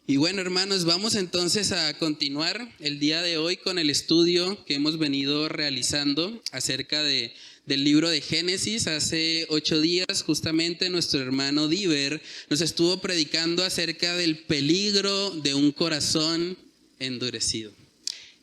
Y bueno, hermanos, vamos entonces a continuar el día de hoy con el estudio que hemos venido realizando acerca del libro de Génesis. Hace 8 días, justamente, nuestro hermano Diver nos estuvo predicando acerca del peligro de un corazón endurecido.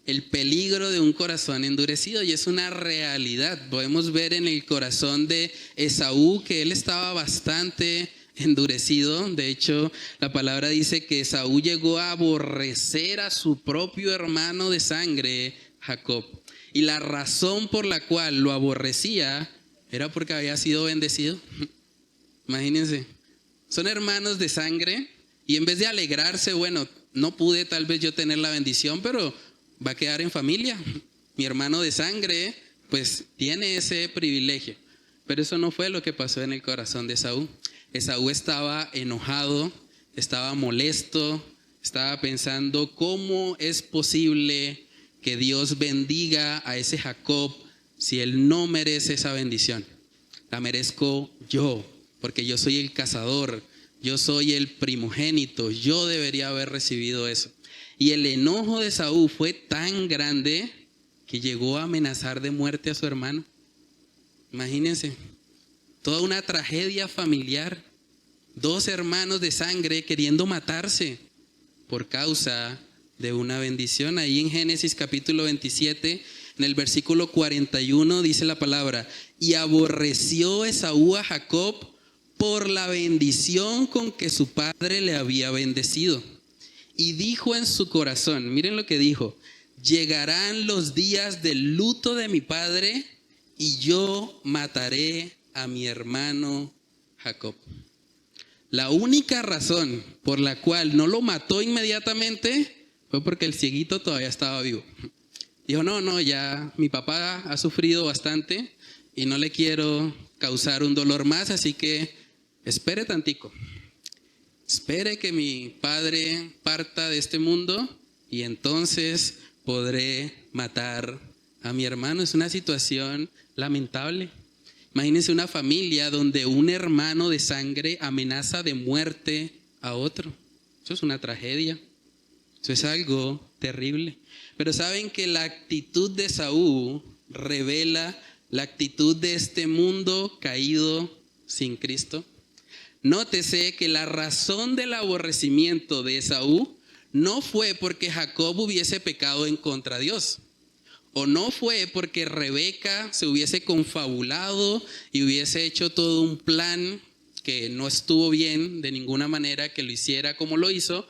El peligro de un corazón endurecido, y es una realidad. Podemos ver en el corazón de Esaú que él estaba bastante endurecido. De hecho, la palabra dice que Esaú llegó a aborrecer a su propio hermano de sangre, Jacob. Y la razón por la cual lo aborrecía era porque había sido bendecido. Imagínense, son hermanos de sangre y en vez de alegrarse, bueno, no pude tal vez yo tener la bendición, pero va a quedar en familia. Mi hermano de sangre pues tiene ese privilegio. Pero eso no fue lo que pasó en el corazón de Esaú. Esaú estaba enojado, estaba molesto, estaba pensando cómo es posible que Dios bendiga a ese Jacob si él no merece esa bendición. La merezco yo, porque yo soy el cazador, yo soy el primogénito, yo debería haber recibido eso. Y el enojo de Esaú fue tan grande que llegó a amenazar de muerte a su hermano. Imagínense, toda una tragedia familiar, 2 hermanos de sangre queriendo matarse por causa de una bendición. Ahí en Génesis capítulo 27, en el versículo 41 dice la palabra: y aborreció Esaú a Jacob por la bendición con que su padre le había bendecido. Y dijo en su corazón, miren lo que dijo: llegarán los días del luto de mi padre y yo mataré a mi hermano Jacob. La única razón por la cual no lo mató inmediatamente fue porque el cieguito todavía estaba vivo. Dijo, no, ya mi papá ha sufrido bastante y no le quiero causar un dolor más, así que espere tantico. Espere que mi padre parta de este mundo y entonces podré matar a mi hermano. Es una situación lamentable. Imagínense una familia donde un hermano de sangre amenaza de muerte a otro. Eso es una tragedia. Eso es algo terrible. Pero saben que la actitud de Esaú revela la actitud de este mundo caído sin Cristo. Nótese que la razón del aborrecimiento de Esaú no fue porque Jacob hubiese pecado en contra de Dios. O no fue porque Rebeca se hubiese confabulado y hubiese hecho todo un plan que no estuvo bien de ninguna manera que lo hiciera como lo hizo.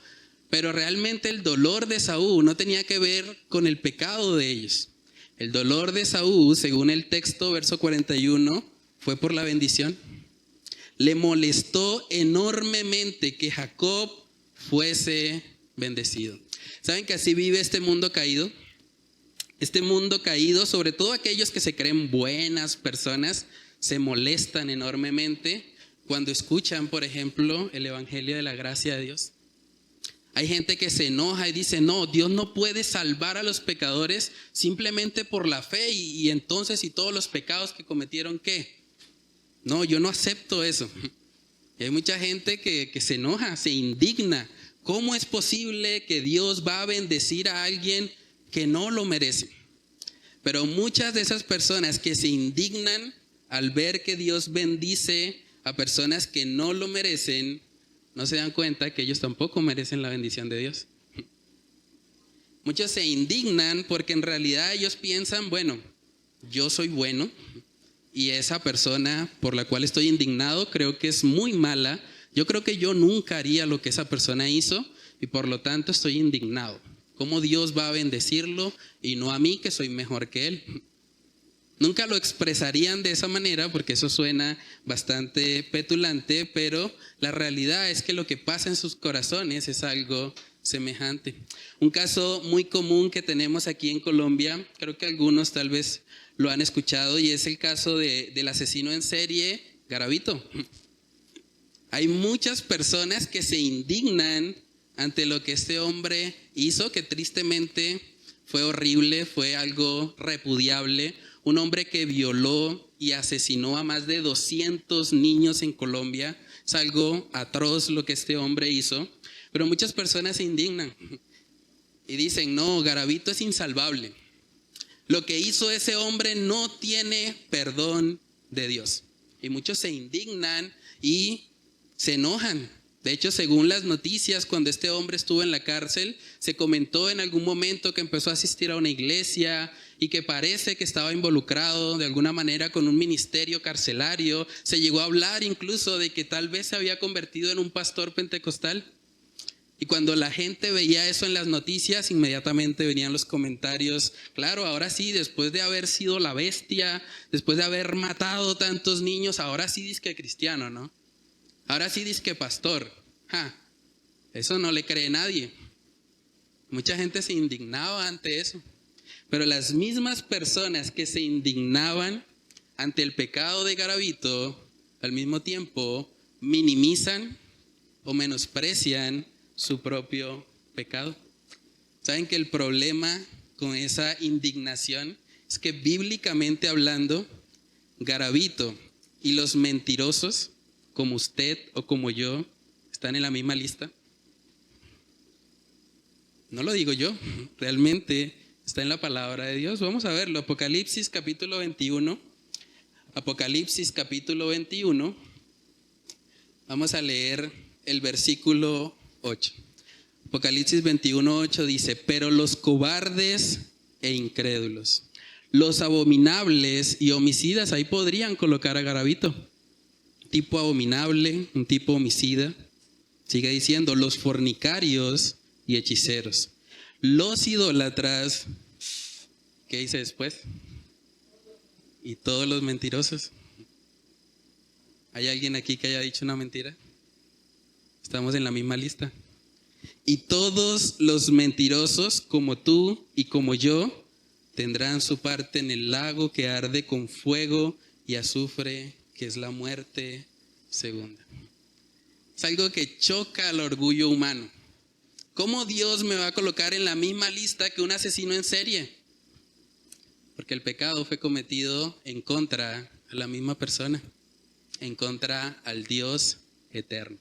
Pero realmente el dolor de Esaú no tenía que ver con el pecado de ellos. El dolor de Esaú, según el texto, verso 41, fue por la bendición. Le molestó enormemente que Jacob fuese bendecido. ¿Saben que así vive este mundo caído? Este mundo caído, sobre todo aquellos que se creen buenas personas, se molestan enormemente cuando escuchan, por ejemplo, el evangelio de la gracia de Dios. Hay gente que se enoja y dice, no, Dios no puede salvar a los pecadores simplemente por la fe y entonces, ¿y todos los pecados que cometieron qué? No, yo no acepto eso. Y hay mucha gente que se enoja, se indigna. ¿Cómo es posible que Dios va a bendecir a alguien que no lo merece? Pero muchas de esas personas que se indignan al ver que Dios bendice a personas que no lo merecen, no se dan cuenta que ellos tampoco merecen la bendición de Dios. Muchos se indignan porque en realidad ellos piensan, bueno, yo soy bueno y esa persona por la cual estoy indignado creo que es muy mala. Yo creo que yo nunca haría lo que esa persona hizo y por lo tanto estoy indignado. ¿Cómo Dios va a bendecirlo y no a mí que soy mejor que él? Nunca lo expresarían de esa manera porque eso suena bastante petulante, pero la realidad es que lo que pasa en sus corazones es algo semejante. Un caso muy común que tenemos aquí en Colombia, creo que algunos tal vez lo han escuchado, y es el caso del asesino en serie Garavito. Hay muchas personas que se indignan ante lo que este hombre hizo, que tristemente fue horrible, fue algo repudiable. Un hombre que violó y asesinó a más de 200 niños en Colombia. Es algo atroz lo que este hombre hizo, pero muchas personas se indignan y dicen, no, Garavito es insalvable. Lo que hizo ese hombre no tiene perdón de Dios. Y muchos se indignan y se enojan. De hecho, según las noticias, cuando este hombre estuvo en la cárcel, se comentó en algún momento que empezó a asistir a una iglesia y que parece que estaba involucrado de alguna manera con un ministerio carcelario. Se llegó a hablar incluso de que tal vez se había convertido en un pastor pentecostal. Y cuando la gente veía eso en las noticias, inmediatamente venían los comentarios, claro, ahora sí, después de haber sido la bestia, después de haber matado tantos niños, ahora sí dice que cristiano, ¿no? Ahora sí dice que pastor. Eso no le cree nadie. Mucha gente se indignaba ante eso. Pero las mismas personas que se indignaban ante el pecado de Garavito, al mismo tiempo minimizan o menosprecian su propio pecado. ¿Saben que el problema con esa indignación es que bíblicamente hablando, Garavito y los mentirosos, como usted o como yo, están en la misma lista? No lo digo yo, realmente está en la palabra de Dios. Vamos a verlo, Apocalipsis capítulo 21. Apocalipsis capítulo 21. Vamos a leer el versículo 8. Apocalipsis 21:8 dice, pero los cobardes e incrédulos, los abominables y homicidas, ahí podrían colocar a Garavito, tipo abominable, un tipo homicida. Sigue diciendo, los fornicarios y hechiceros, los idólatras, ¿qué dice después? Y todos los mentirosos. ¿Hay alguien aquí que haya dicho una mentira? Estamos en la misma lista. Y todos los mentirosos, como tú y como yo, tendrán su parte en el lago que arde con fuego y azufre, que es la muerte segunda. Es algo que choca al orgullo humano. ¿Cómo Dios me va a colocar en la misma lista que un asesino en serie? Porque el pecado fue cometido en contra a la misma persona, en contra al Dios eterno.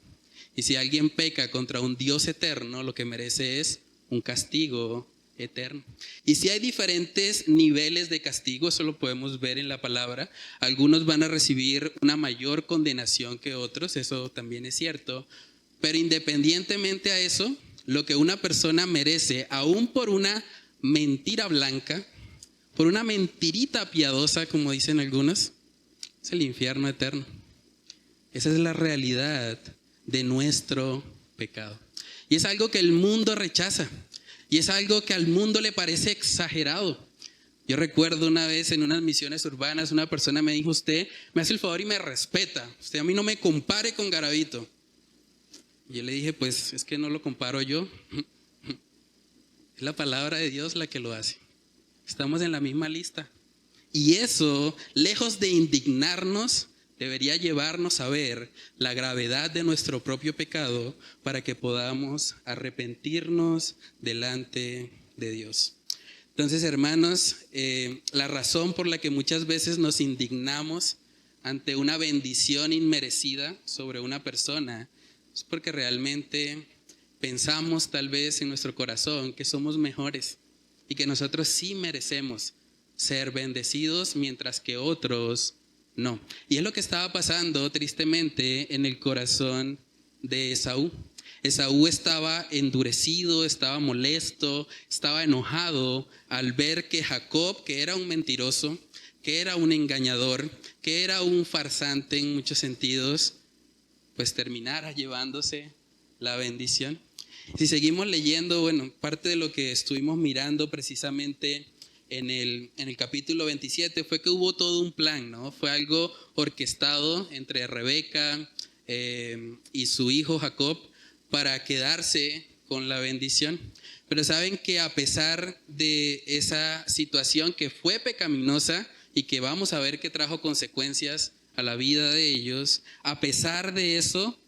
Y si alguien peca contra un Dios eterno, lo que merece es un castigo eterno. Y si hay diferentes niveles de castigo, eso lo podemos ver en la palabra. Algunos van a recibir una mayor condenación que otros, eso también es cierto. Pero independientemente a eso, lo que una persona merece, aún por una mentira blanca, por una mentirita piadosa, como dicen algunos, es el infierno eterno. Esa es la realidad de nuestro pecado. Y es algo que el mundo rechaza. Y es algo que al mundo le parece exagerado. Yo recuerdo una vez en unas misiones urbanas, una persona me dijo, usted me hace el favor y me respeta. Usted a mí no me compare con Garavito. Y yo le dije, pues es que no lo comparo yo. Es la palabra de Dios la que lo hace. Estamos en la misma lista. Y eso, lejos de indignarnos, debería llevarnos a ver la gravedad de nuestro propio pecado para que podamos arrepentirnos delante de Dios. Entonces, hermanos, la razón por la que muchas veces nos indignamos ante una bendición inmerecida sobre una persona es porque realmente pensamos tal vez en nuestro corazón que somos mejores y que nosotros sí merecemos ser bendecidos mientras que otros no. Y es lo que estaba pasando tristemente en el corazón de Esaú. Esaú estaba endurecido, estaba molesto, estaba enojado al ver que Jacob, que era un mentiroso, que era un engañador, que era un farsante en muchos sentidos, pues terminara llevándose la bendición. Si seguimos leyendo, bueno, parte de lo que estuvimos mirando precisamente en el capítulo 27 fue que hubo todo un plan, ¿no? Fue algo orquestado entre Rebeca y su hijo Jacob para quedarse con la bendición. Pero saben que a pesar de esa situación que fue pecaminosa y que vamos a ver que trajo consecuencias a la vida de ellos, a pesar de eso,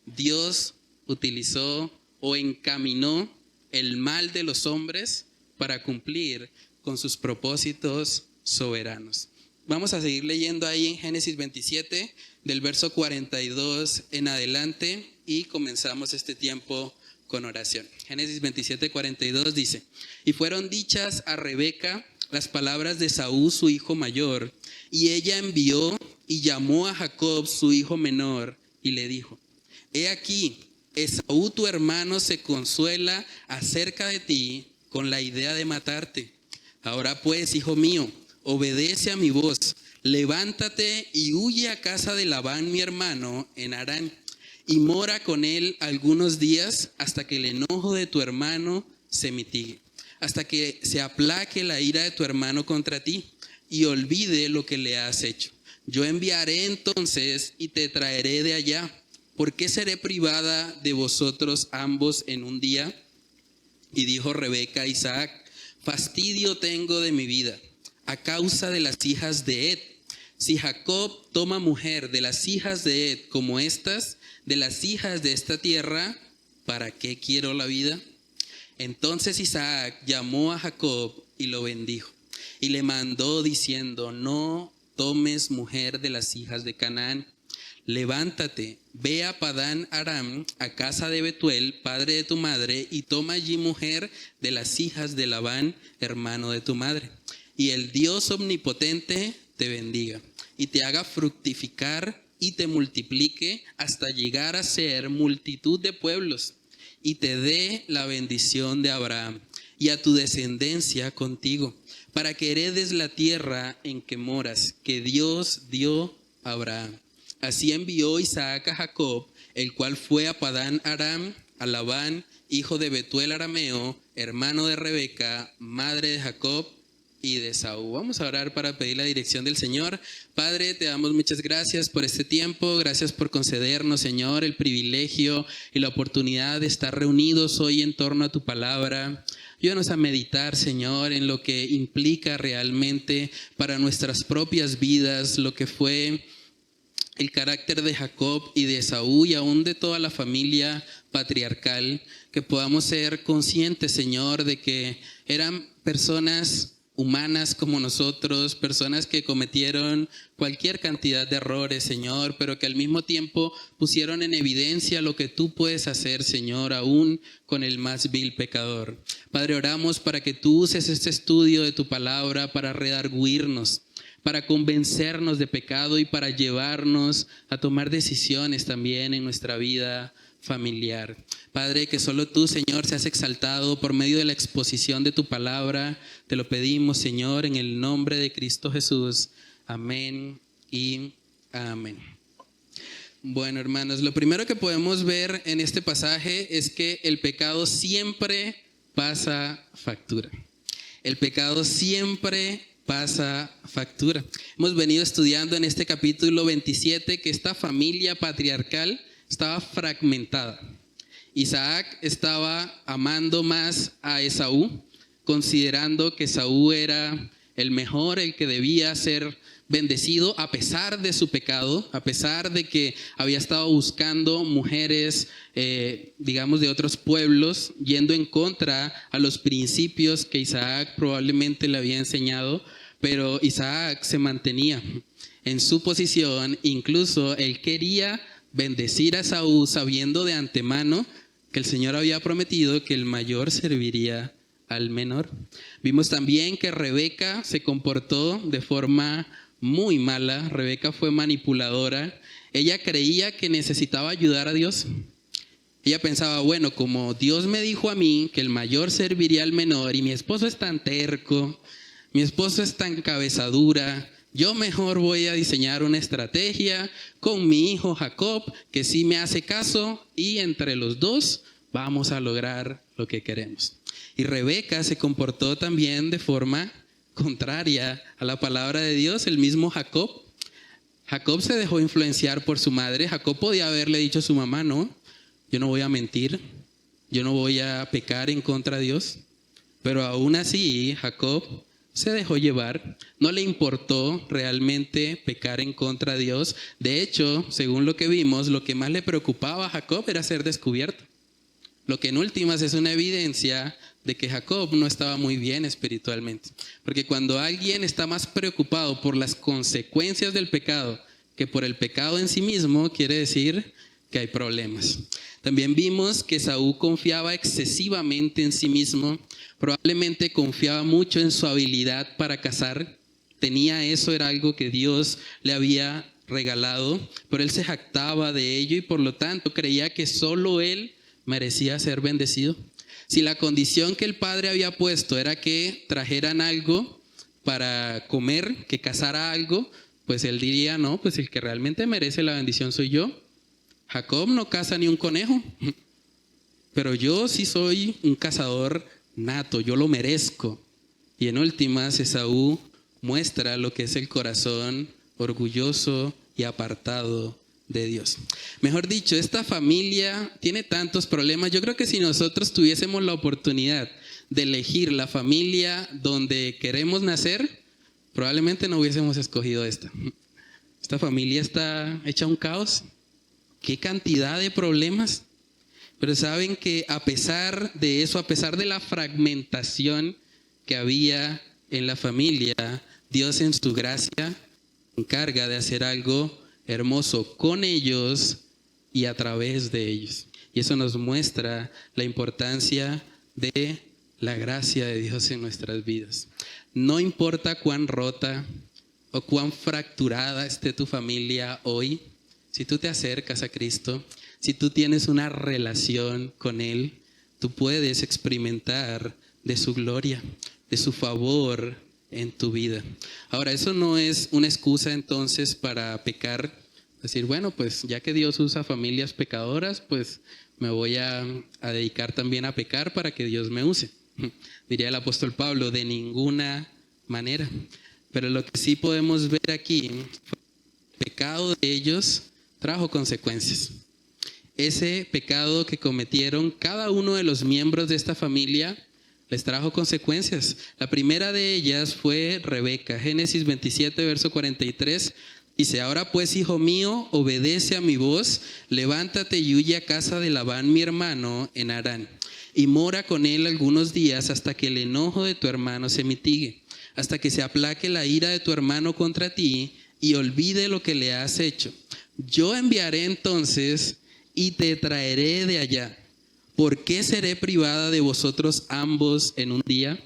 Dios utilizó o encaminó el mal de los hombres para cumplir con sus propósitos soberanos. vamos a seguir leyendo ahí en Génesis 27, del verso 42 en adelante, y comenzamos este tiempo con oración. Génesis 27, 42 dice: y fueron dichas a Rebeca las palabras de Esaú, su hijo mayor, y ella envió y llamó a Jacob, su hijo menor, y le dijo: he aquí, Esaú tu hermano se consuela acerca de ti con la idea de matarte. Ahora pues, hijo mío, obedece a mi voz, levántate y huye a casa de Labán mi hermano en Harán, y mora con él algunos días hasta que el enojo de tu hermano se mitigue, hasta que se aplaque la ira de tu hermano contra ti y olvide lo que le has hecho. Yo enviaré entonces y te traeré de allá. ¿Por qué seré privada de vosotros ambos en un día? Y dijo Rebeca a Isaac: fastidio tengo de mi vida a causa de las hijas de Ed. Si Jacob toma mujer de las hijas de Ed como estas, de las hijas de esta tierra, ¿para qué quiero la vida? Entonces Isaac llamó a Jacob y lo bendijo, y le mandó diciendo: no tomes mujer de las hijas de Canaán. Levántate, ve a Padán Aram, a casa de Betuel, padre de tu madre, y toma allí mujer de las hijas de Labán, hermano de tu madre. Y el Dios omnipotente te bendiga, y te haga fructificar, y te multiplique hasta llegar a ser multitud de pueblos, y te dé la bendición de Abraham, y a tu descendencia contigo, para que heredes la tierra en que moras, que Dios dio a Abraham. Así envió Isaac a Jacob, el cual fue a Padán Aram, a Labán, hijo de Betuel arameo, hermano de Rebeca, madre de Jacob y de Esaú. Vamos a orar para pedir la dirección del Señor. Padre, te damos muchas gracias por este tiempo. Gracias por concedernos, Señor, el privilegio y la oportunidad de estar reunidos hoy en torno a tu palabra. Ayúdanos a meditar, Señor, en lo que implica realmente para nuestras propias vidas lo que fue el carácter de Jacob y de Esaú y aún de toda la familia patriarcal, que podamos ser conscientes, Señor, de que eran personas humanas como nosotros, personas que cometieron cualquier cantidad de errores, Señor, pero que al mismo tiempo pusieron en evidencia lo que tú puedes hacer, Señor, aún con el más vil pecador. Padre, oramos para que tú uses este estudio de tu palabra para redarguirnos, para convencernos de pecado y para llevarnos a tomar decisiones también en nuestra vida familiar. Padre, que solo tú, Señor, seas exaltado por medio de la exposición de tu palabra. Te lo pedimos, Señor, en el nombre de Cristo Jesús. Amén y amén. Bueno, hermanos, lo primero que podemos ver en este pasaje es que el pecado siempre pasa factura. El pecado siempre pasa factura. Hemos venido estudiando en este capítulo 27 que esta familia patriarcal estaba fragmentada. Isaac estaba amando más a Esaú, considerando que Esaú era el mejor, el que debía ser bendecido a pesar de su pecado, a pesar de que había estado buscando mujeres, digamos, de otros pueblos, yendo en contra a los principios que Isaac probablemente le había enseñado. Pero Isaac se mantenía en su posición, incluso él quería bendecir a Esaú sabiendo de antemano que el Señor había prometido que el mayor serviría al menor. Vimos también que Rebeca se comportó de forma muy mala. Rebeca fue manipuladora. Ella creía que necesitaba ayudar a Dios. Ella pensaba, bueno, como Dios me dijo a mí que el mayor serviría al menor y mi esposo es tan terco, mi esposo es tan cabezadura, yo mejor voy a diseñar una estrategia con mi hijo Jacob, que sí me hace caso, y entre los dos vamos a lograr lo que queremos. Y Rebeca se comportó también de forma contraria a la palabra de Dios. El mismo Jacob se dejó influenciar por su madre. Jacob podía haberle dicho a su mamá: no, yo no voy a mentir, yo no voy a pecar en contra de Dios. Pero aún así Jacob se dejó llevar, no le importó realmente pecar en contra de Dios. De hecho, según lo que vimos, lo que más le preocupaba a Jacob era ser descubierto. Lo que en últimas es una evidencia de que Jacob no estaba muy bien espiritualmente. Porque cuando alguien está más preocupado por las consecuencias del pecado que por el pecado en sí mismo, quiere decir que hay problemas. También vimos que Esaú confiaba excesivamente en sí mismo, probablemente confiaba mucho en su habilidad para cazar. Tenía eso, era algo que Dios le había regalado, pero él se jactaba de ello y por lo tanto creía que solo él merecía ser bendecido. Si la condición que el padre había puesto era que trajeran algo para comer, que cazara algo, pues él diría, no, pues el que realmente merece la bendición soy yo. Jacob no caza ni un conejo, pero yo sí soy un cazador nato, yo lo merezco. Y en últimas, Esaú muestra lo que es el corazón orgulloso y apartado de Dios. Mejor dicho, esta familia tiene tantos problemas. Yo creo que si nosotros tuviésemos la oportunidad de elegir la familia donde queremos nacer, probablemente no hubiésemos escogido esta. Esta familia está hecha un caos. Qué cantidad de problemas. Pero saben que a pesar de eso, a pesar de la fragmentación que había en la familia, Dios en su gracia se encarga de hacer algo hermoso con ellos y a través de ellos. Y eso nos muestra la importancia de la gracia de Dios en nuestras vidas. No importa cuán rota o cuán fracturada esté tu familia hoy, si tú te acercas a Cristo, si tú tienes una relación con Él, tú puedes experimentar de su gloria, de su favor en tu vida. Ahora, eso no es una excusa entonces para pecar. Decir, bueno, pues ya que Dios usa familias pecadoras, pues me voy a dedicar también a pecar para que Dios me use. Diría el apóstol Pablo, de ninguna manera. Pero lo que sí podemos ver aquí, el pecado de ellos trajo consecuencias. Ese pecado que cometieron cada uno de los miembros de esta familia les trajo consecuencias. La primera de ellas fue Rebeca. Génesis 27, verso 43. Dice, ahora pues, hijo mío, obedece a mi voz, levántate y huye a casa de Labán mi hermano en Harán, y mora con él algunos días hasta que el enojo de tu hermano se mitigue, hasta que se aplaque la ira de tu hermano contra ti y olvide lo que le has hecho. Yo enviaré entonces y te traeré de allá. ¿Por qué seré privada de vosotros ambos en un día?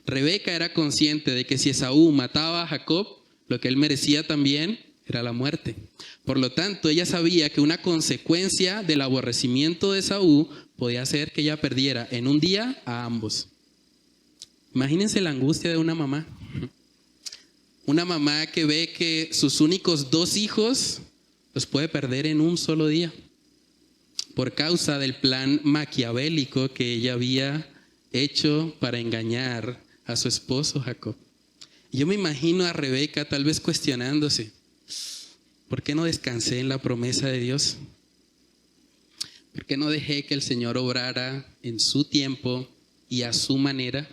Rebeca era consciente de que si Esaú mataba a Jacob, lo que él merecía también era la muerte. Por lo tanto, ella sabía que una consecuencia del aborrecimiento de Esaú podía ser que ella perdiera en un día a ambos. Imagínense la angustia de una mamá. Una mamá que ve que sus únicos 2 hijos los puede perder en un solo día por causa del plan maquiavélico que ella había hecho para engañar a su esposo Jacob. Yo me imagino a Rebeca tal vez cuestionándose, ¿por qué no descansé en la promesa de Dios? ¿Por qué no dejé que el Señor obrara en su tiempo y a su manera?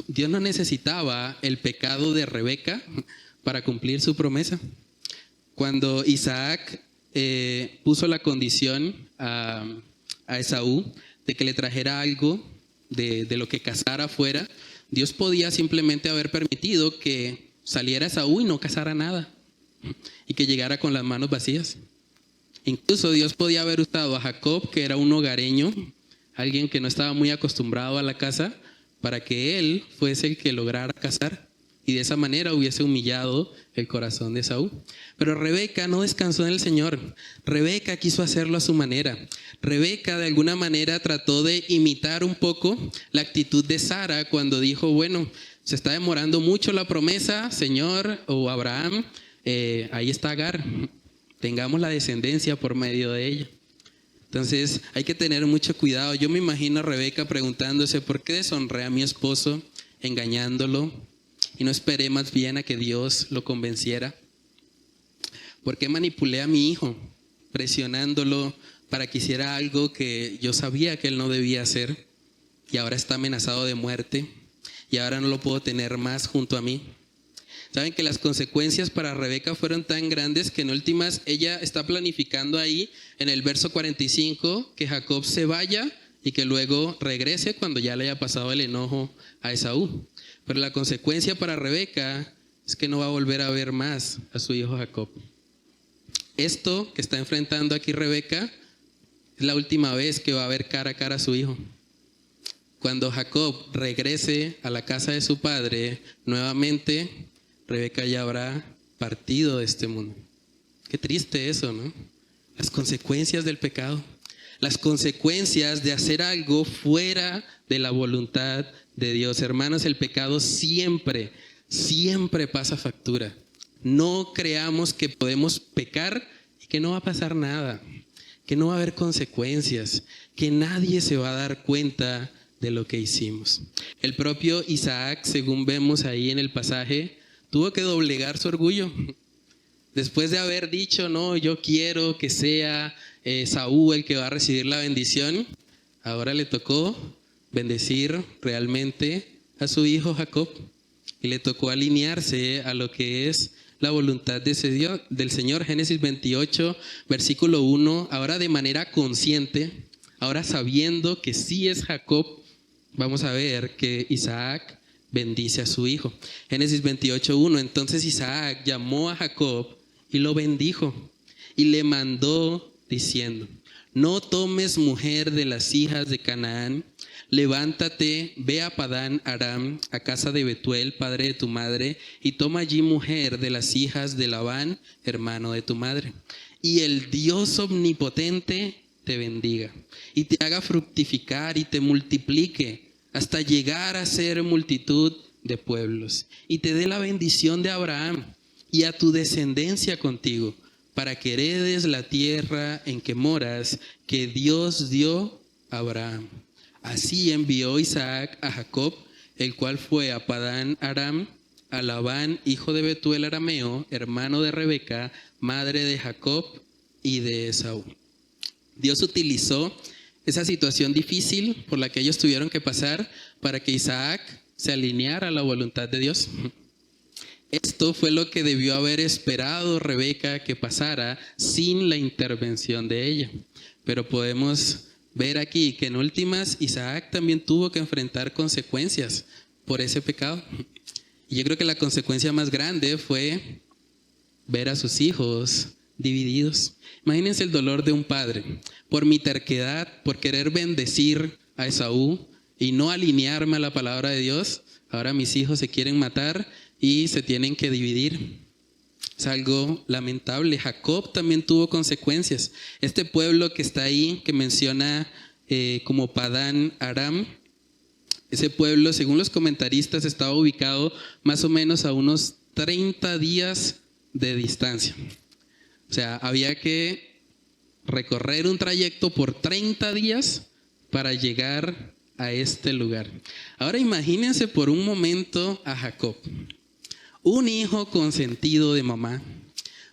Dios no necesitaba el pecado de Rebeca para cumplir su promesa. Cuando Isaac puso la condición a Esaú de que le trajera algo de lo que cazara afuera, Dios podía simplemente haber permitido que saliera Esaú y no cazara nada y que llegara con las manos vacías. Incluso Dios podía haber usado a Jacob, que era un hogareño, alguien que no estaba muy acostumbrado a la caza, para que él fuese el que lograra cazar y de esa manera hubiese humillado el corazón de Esaú. Pero Rebeca no descansó en el Señor. Rebeca quiso hacerlo a su manera. Rebeca de alguna manera trató de imitar un poco la actitud de Sara cuando dijo, bueno, se está demorando mucho la promesa, Señor, o Abraham, ahí está Agar, tengamos la descendencia por medio de ella. Entonces hay que tener mucho cuidado. Yo me imagino a Rebeca preguntándose, ¿por qué deshonré a mi esposo engañándolo? Y no esperé más bien a que Dios lo convenciera. ¿Por qué manipulé a mi hijo presionándolo para que hiciera algo que yo sabía que él no debía hacer? Y ahora está amenazado de muerte y ahora no lo puedo tener más junto a mí. Saben que las consecuencias para Rebeca fueron tan grandes que en últimas ella está planificando ahí en el verso 45 que Jacob se vaya y que luego regrese cuando ya le haya pasado el enojo a Esaú. Pero la consecuencia para Rebeca es que no va a volver a ver más a su hijo Jacob. Esto que está enfrentando aquí Rebeca es la última vez que va a ver cara a cara a su hijo. Cuando Jacob regrese a la casa de su padre nuevamente, Rebeca ya habrá partido de este mundo. Qué triste eso, ¿no? Las consecuencias del pecado. Las consecuencias de hacer algo fuera de la voluntad de Dios. Hermanos, el pecado siempre pasa factura. No creamos que podemos pecar y que no va a pasar nada, que no va a haber consecuencias, que nadie se va a dar cuenta de lo que hicimos. El propio Isaac, según vemos ahí en el pasaje, tuvo que doblegar su orgullo. Después de haber dicho, no, yo quiero que sea Esaú el que va a recibir la bendición, ahora le tocó bendecir realmente a su hijo Jacob y le tocó alinearse a lo que es la voluntad del Señor. Génesis 28, versículo 1, ahora de manera consciente, ahora sabiendo que sí es Jacob, vamos a ver que Isaac bendice a su hijo. Génesis 28, 1, entonces Isaac llamó a Jacob y lo bendijo y le mandó diciendo, no tomes mujer de las hijas de Canaán, levántate, ve a Padán Aram, a casa de Betuel, padre de tu madre, y toma allí mujer de las hijas de Labán, hermano de tu madre. Y el Dios omnipotente te bendiga, y te haga fructificar y te multiplique, hasta llegar a ser multitud de pueblos, y te dé la bendición de Abraham, y a tu descendencia contigo, para que heredes la tierra en que moras, que Dios dio a Abraham. Así envió Isaac a Jacob, el cual fue a Padán Aram, a Labán, hijo de Betuel arameo, hermano de Rebeca, madre de Jacob y de Esaú. Dios utilizó esa situación difícil por la que ellos tuvieron que pasar para que Isaac se alineara a la voluntad de Dios. Esto fue lo que debió haber esperado Rebeca que pasara sin la intervención de ella. Pero podemos ver aquí que en últimas Isaac también tuvo que enfrentar consecuencias por ese pecado. Y yo creo que la consecuencia más grande fue ver a sus hijos divididos. Imagínense el dolor de un padre por mi terquedad, por querer bendecir a Esaú y no alinearme a la palabra de Dios. Ahora mis hijos se quieren matar y se tienen que dividir. Es algo lamentable. Jacob también tuvo consecuencias. Este pueblo que está ahí, que menciona como Padán Aram, ese pueblo, según los comentaristas, estaba ubicado más o menos a unos 30 días de distancia. O sea, había que recorrer un trayecto por 30 días para llegar a este lugar. Ahora imagínense por un momento a Jacob. Un hijo consentido de mamá,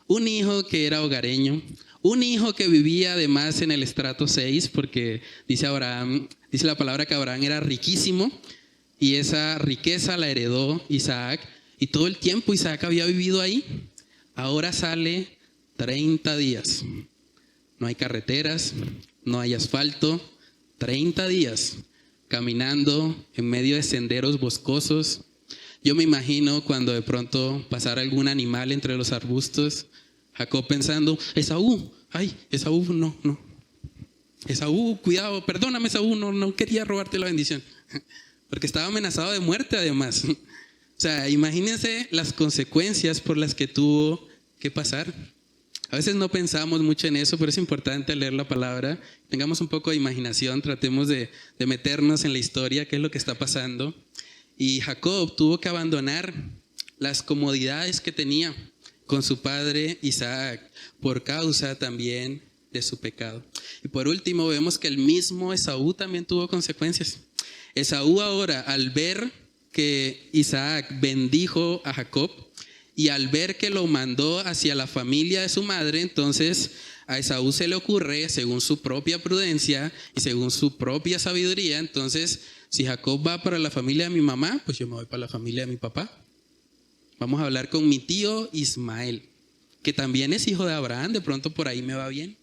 un hijo que era hogareño, un hijo que vivía además en el estrato 6, porque dice la palabra que Abraham era riquísimo y esa riqueza la heredó Isaac y todo el tiempo Isaac había vivido ahí. Ahora sale 30 días, no hay carreteras, no hay asfalto, 30 días caminando en medio de senderos boscosos. Yo me imagino cuando de pronto pasara algún animal entre los arbustos, Jacob pensando, Esaú, no. Esaú, cuidado, perdóname Esaú, no quería robarte la bendición. Porque estaba amenazado de muerte además. O sea, imagínense las consecuencias por las que tuvo que pasar. A veces no pensamos mucho en eso, pero es importante leer la palabra. Tengamos un poco de imaginación, tratemos de meternos en la historia, qué es lo que está pasando. Y Jacob tuvo que abandonar las comodidades que tenía con su padre Isaac por causa también de su pecado. Y por último vemos que el mismo Esaú también tuvo consecuencias. Esaú ahora, al ver que Isaac bendijo a Jacob y al ver que lo mandó hacia la familia de su madre, entonces a Esaú se le ocurre, según su propia prudencia y según su propia sabiduría, entonces si Jacob va para la familia de mi mamá, pues yo me voy para la familia de mi papá. Vamos a hablar con mi tío Ismael, que también es hijo de Abraham, de pronto por ahí me va bien.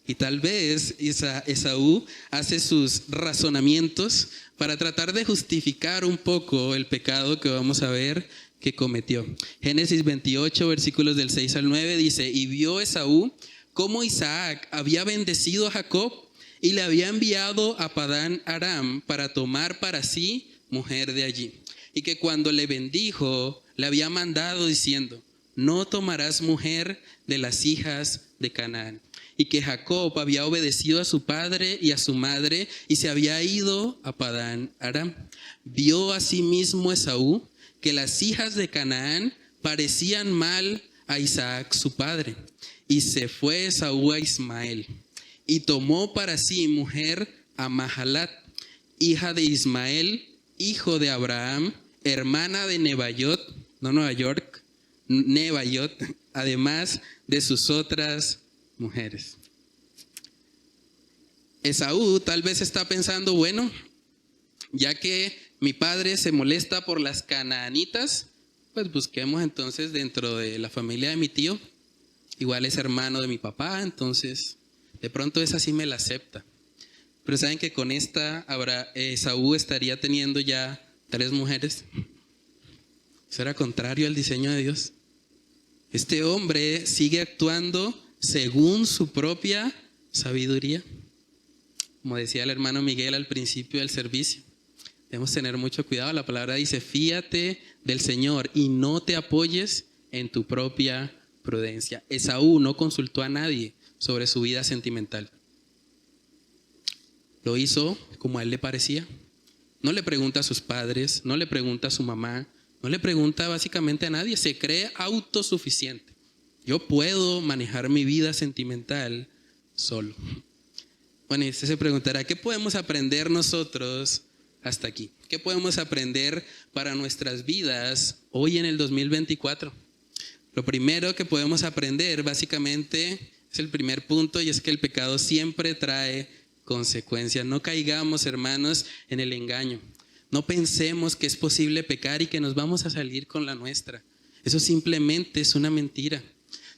Y tal vez Esaú hace sus razonamientos para tratar de justificar un poco el pecado que vamos a ver que cometió. Génesis 28, versículos del 6 al 9 dice: y vio Esaú cómo Isaac había bendecido a Jacob y le había enviado a Padán Aram para tomar para sí mujer de allí. Y que cuando le bendijo, le había mandado diciendo: no tomarás mujer de las hijas de Canaán. Y que Jacob había obedecido a su padre y a su madre y se había ido a Padán Aram. Vio asimismo Esaú que las hijas de Canaán parecían mal a Isaac su padre. Y se fue Esaú a Ismael y tomó para sí mujer a Mahalat, hija de Ismael, hijo de Abraham, hermana de Nebaiot, no Nueva York, Nebaiot, además de sus otras mujeres. Esaú tal vez está pensando, bueno, ya que mi padre se molesta por las canaanitas, pues busquemos entonces dentro de la familia de mi tío. Igual es hermano de mi papá, entonces de pronto esa sí me la acepta. Pero saben que con esta Esaú estaría teniendo ya 3 mujeres. Eso era contrario al diseño de Dios. Este hombre sigue actuando según su propia sabiduría. Como decía el hermano Miguel al principio del servicio, debemos tener mucho cuidado. La palabra dice: fíate del Señor y no te apoyes en tu propia prudencia. Esaú no consultó a nadie sobre su vida sentimental. Lo hizo como a él le parecía. No le pregunta a sus padres, no le pregunta a su mamá, no le pregunta básicamente a nadie. Se cree autosuficiente. Yo puedo manejar mi vida sentimental solo. Bueno, y usted se preguntará, ¿qué podemos aprender nosotros hasta aquí? ¿Qué podemos aprender para nuestras vidas hoy en el 2024? Lo primero que podemos aprender básicamente es el primer punto, y es que el pecado siempre trae consecuencias. No caigamos, hermanos, en el engaño. No pensemos que es posible pecar y que nos vamos a salir con la nuestra. Eso simplemente es una mentira.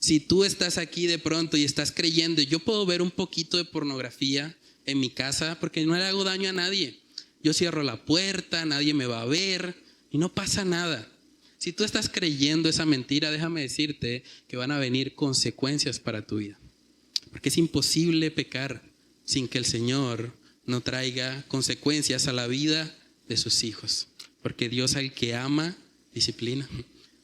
Si tú estás aquí de pronto y estás creyendo, yo puedo ver un poquito de pornografía en mi casa porque no le hago daño a nadie. Yo cierro la puerta, nadie me va a ver y no pasa nada. Si tú estás creyendo esa mentira, déjame decirte que van a venir consecuencias para tu vida. Porque es imposible pecar sin que el Señor no traiga consecuencias a la vida de sus hijos. Porque Dios al que ama, disciplina.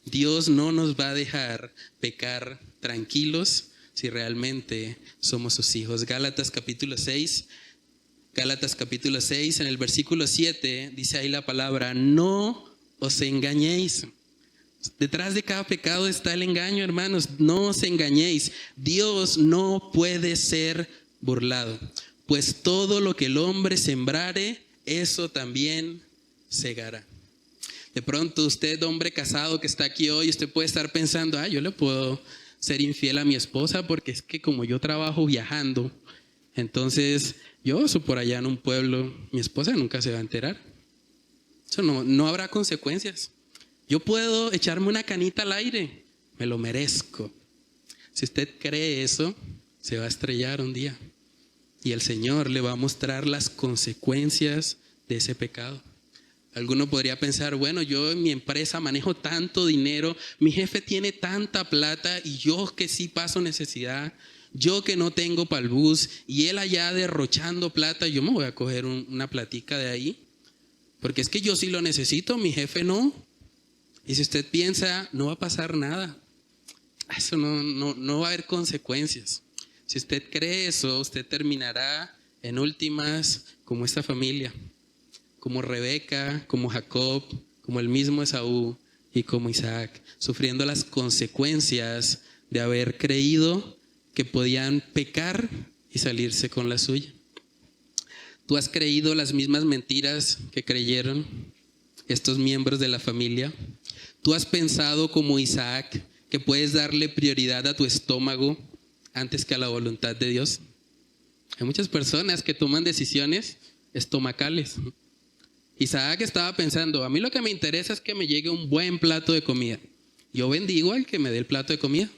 Dios no nos va a dejar pecar tranquilos si realmente somos sus hijos. Gálatas capítulo 6, en el versículo 7, dice ahí la palabra: no os engañéis. Detrás de cada pecado está el engaño, hermanos. No os engañéis. Dios no puede ser burlado. Pues todo lo que el hombre sembrare, eso también segará. De pronto usted, hombre casado que está aquí hoy, usted puede estar pensando: yo le puedo ser infiel a mi esposa porque es que como yo trabajo viajando, entonces yo soy por allá en un pueblo, mi esposa nunca se va a enterar. Eso no habrá consecuencias. Yo puedo echarme una canita al aire, me lo merezco. Si usted cree eso, se va a estrellar un día y el Señor le va a mostrar las consecuencias de ese pecado. Alguno podría pensar: bueno, yo en mi empresa manejo tanto dinero, mi jefe tiene tanta plata y yo que sí paso necesidad, yo que no tengo para el bus y él allá derrochando plata, yo me voy a coger una platica de ahí, porque es que yo sí lo necesito, mi jefe no. Y si usted piensa, no va a pasar nada. Eso no va a haber consecuencias. Si usted cree eso, usted terminará en últimas como esta familia, como Rebeca, como Jacob, como el mismo Esaú y como Isaac, sufriendo las consecuencias de haber creído que podían pecar y salirse con la suya. ¿Tú has creído las mismas mentiras que creyeron estos miembros de la familia? ¿Tú has pensado como Isaac que puedes darle prioridad a tu estómago antes que a la voluntad de Dios? Hay muchas personas que toman decisiones estomacales. Isaac estaba pensando, a mí lo que me interesa es que me llegue un buen plato de comida. Yo bendigo al que me dé el plato de comida.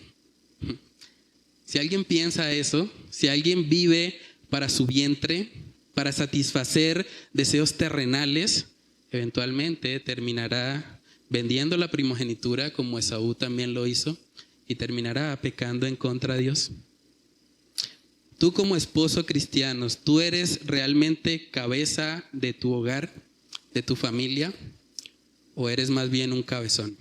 Si alguien piensa eso, si alguien vive para su vientre, para satisfacer deseos terrenales, eventualmente terminará vendiendo la primogenitura como Esaú también lo hizo y terminará pecando en contra de Dios. Tú como esposo cristiano, ¿tú eres realmente cabeza de tu hogar, de tu familia, o eres más bien un cabezón?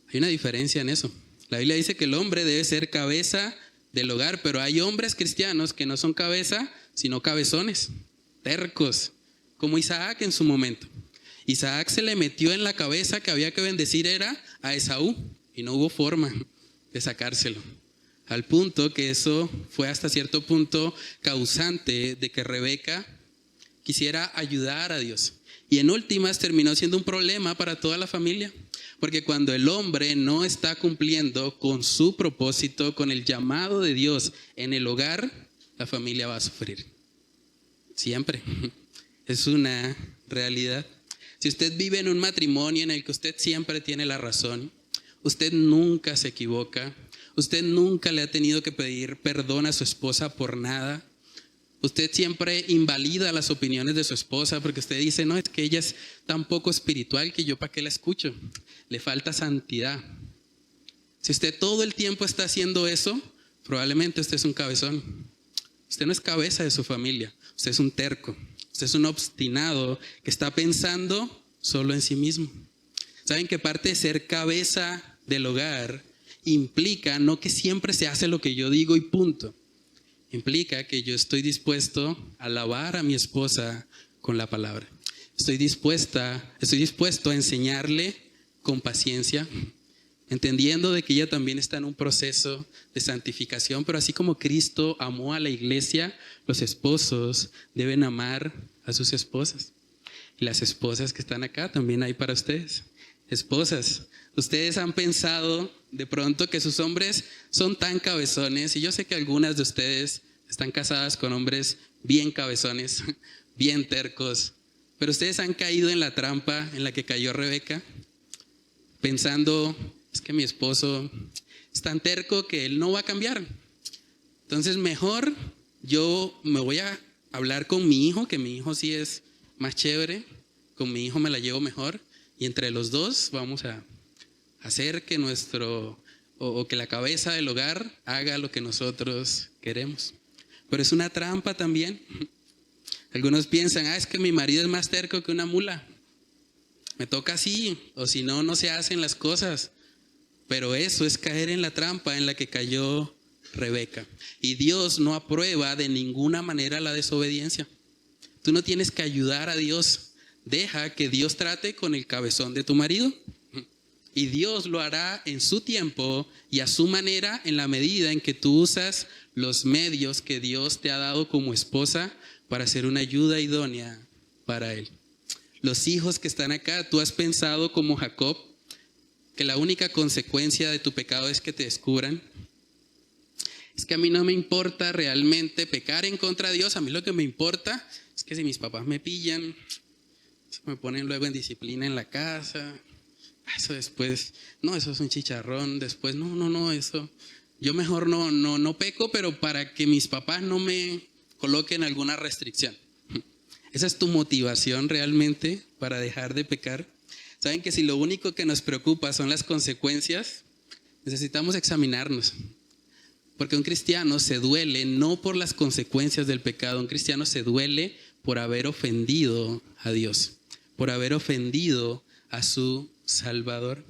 Hay una diferencia en eso. La Biblia dice que el hombre debe ser cabeza del hogar, pero hay hombres cristianos que no son cabeza, sino cabezones, tercos, como Isaac en su momento. Isaac se le metió en la cabeza que había que bendecir era a Esaú y no hubo forma de sacárselo. Al punto que eso fue hasta cierto punto causante de que Rebeca quisiera ayudar a Dios. Y en últimas terminó siendo un problema para toda la familia. Porque cuando el hombre no está cumpliendo con su propósito, con el llamado de Dios en el hogar, la familia va a sufrir. Siempre. Es una realidad. Si usted vive en un matrimonio en el que usted siempre tiene la razón, usted nunca se equivoca, usted nunca le ha tenido que pedir perdón a su esposa por nada, usted siempre invalida las opiniones de su esposa porque usted dice, no, es que ella es tan poco espiritual que yo para qué la escucho. Le falta santidad. Si usted todo el tiempo está haciendo eso, probablemente usted es un cabezón. Usted no es cabeza de su familia, usted es un terco. Usted es un obstinado que está pensando solo en sí mismo. ¿Saben que parte de ser cabeza del hogar implica no que siempre se hace lo que yo digo y punto? Implica que yo estoy dispuesto a alabar a mi esposa con la palabra. Estoy dispuesto a enseñarle con paciencia, entendiendo de que ella también está en un proceso de santificación, pero así como Cristo amó a la iglesia, los esposos deben amar a sus esposas. Y las esposas que están acá también hay para ustedes. Esposas, ustedes han pensado de pronto que sus hombres son tan cabezones, y yo sé que algunas de ustedes están casadas con hombres bien cabezones, bien tercos, pero ustedes han caído en la trampa en la que cayó Rebeca, pensando, es que mi esposo es tan terco que él no va a cambiar. Entonces mejor yo me voy a hablar con mi hijo, que mi hijo sí es más chévere, con mi hijo me la llevo mejor, y entre los dos vamos a hacer que que la cabeza del hogar haga lo que nosotros queremos. Pero es una trampa también. Algunos piensan, es que mi marido es más terco que una mula. Me toca así, o si no, no se hacen las cosas. Pero eso es caer en la trampa en la que cayó Rebeca. Y Dios no aprueba de ninguna manera la desobediencia. Tú no tienes que ayudar a Dios. Deja que Dios trate con el cabezón de tu marido. Y Dios lo hará en su tiempo y a su manera, en la medida en que tú usas los medios que Dios te ha dado como esposa para ser una ayuda idónea para Él. Los hijos que están acá, tú has pensado como Jacob, que la única consecuencia de tu pecado es que te descubran. Es que a mí no me importa realmente pecar en contra de Dios, a mí lo que me importa es que si mis papás me pillan, me ponen luego en disciplina en la casa, eso después, no, eso es un chicharrón, después, no, eso, yo mejor no peco, pero para que mis papás no me coloquen alguna restricción. ¿Esa es tu motivación realmente para dejar de pecar? ¿Saben que si lo único que nos preocupa son las consecuencias, necesitamos examinarnos? Porque un cristiano se duele no por las consecuencias del pecado, un cristiano se duele por haber ofendido a Dios, por haber ofendido a su Salvador.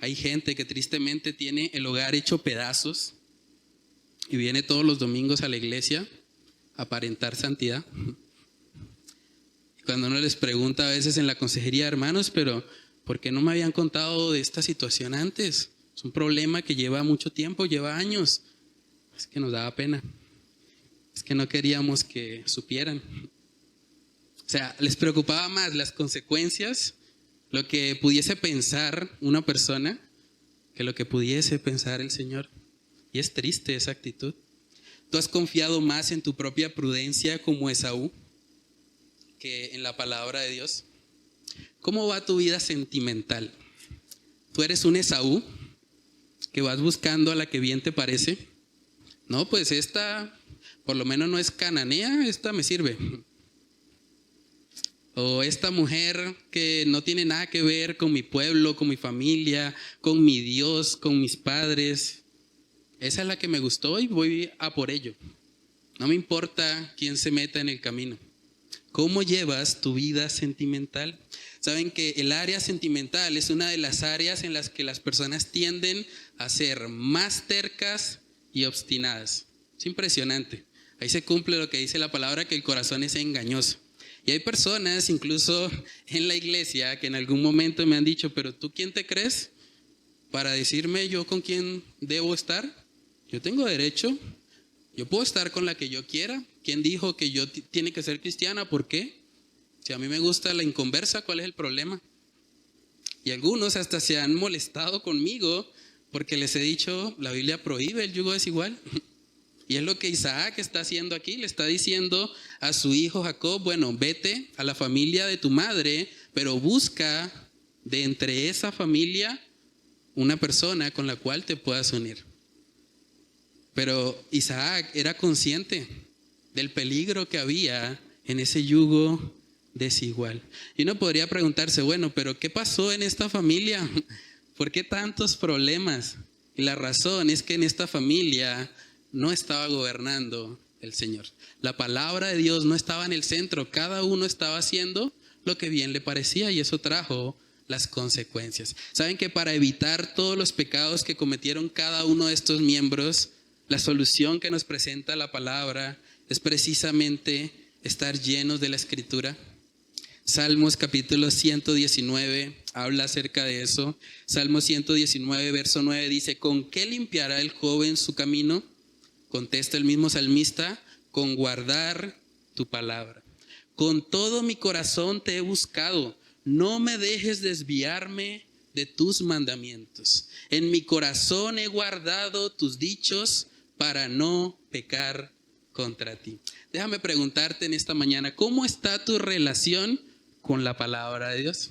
Hay gente que tristemente tiene el hogar hecho pedazos y viene todos los domingos a la iglesia a aparentar santidad. Cuando uno les pregunta a veces en la consejería, hermanos, pero ¿por qué no me habían contado de esta situación antes? Es un problema que lleva mucho tiempo, lleva años. Es que nos daba pena. Es que no queríamos que supieran. O sea, les preocupaba más las consecuencias, lo que pudiese pensar una persona, que lo que pudiese pensar el Señor. Y es triste esa actitud. ¿Tú has confiado más en tu propia prudencia como Esaú? que en la palabra de Dios. ¿Cómo va tu vida sentimental? ¿Tú eres un Esaú que vas buscando a la que bien te parece? No, pues esta por lo menos no es cananea, esta me sirve. O esta mujer que no tiene nada que ver con mi pueblo, con mi familia, con mi Dios, con mis padres. Esa es la que me gustó y voy a por ello. No me importa quién se meta en el camino. ¿Cómo llevas tu vida sentimental? Saben que el área sentimental es una de las áreas en las que las personas tienden a ser más tercas y obstinadas. Es impresionante. Ahí se cumple lo que dice la palabra, que el corazón es engañoso. Y hay personas, incluso en la iglesia, que en algún momento me han dicho, pero ¿tú quién te crees para decirme yo con quién debo estar? Yo tengo derecho, yo puedo estar con la que yo quiera. ¿Quién dijo que yo tiene que ser cristiana? ¿Por qué? Si a mí me gusta la inconversa, ¿cuál es el problema? Y algunos hasta se han molestado conmigo porque les he dicho, la Biblia prohíbe el yugo desigual. Y es lo que Isaac está haciendo aquí, le está diciendo a su hijo Jacob, bueno, vete a la familia de tu madre, pero busca de entre esa familia una persona con la cual te puedas unir. Pero Isaac era consciente del peligro que había en ese yugo desigual. Y uno podría preguntarse, bueno, pero ¿qué pasó en esta familia? ¿Por qué tantos problemas? Y la razón es que en esta familia no estaba gobernando el Señor. La palabra de Dios no estaba en el centro. Cada uno estaba haciendo lo que bien le parecía y eso trajo las consecuencias. Saben que para evitar todos los pecados que cometieron cada uno de estos miembros, la solución que nos presenta la palabra es precisamente estar llenos de la Escritura. Salmos capítulo 119 habla acerca de eso. Salmo 119 verso 9 dice, ¿con qué limpiará el joven su camino? Contesta el mismo salmista, con guardar tu palabra. Con todo mi corazón te he buscado, no me dejes desviarme de tus mandamientos. En mi corazón he guardado tus dichos para no pecar contra ti. Déjame preguntarte en esta mañana, ¿cómo está tu relación con la palabra de Dios?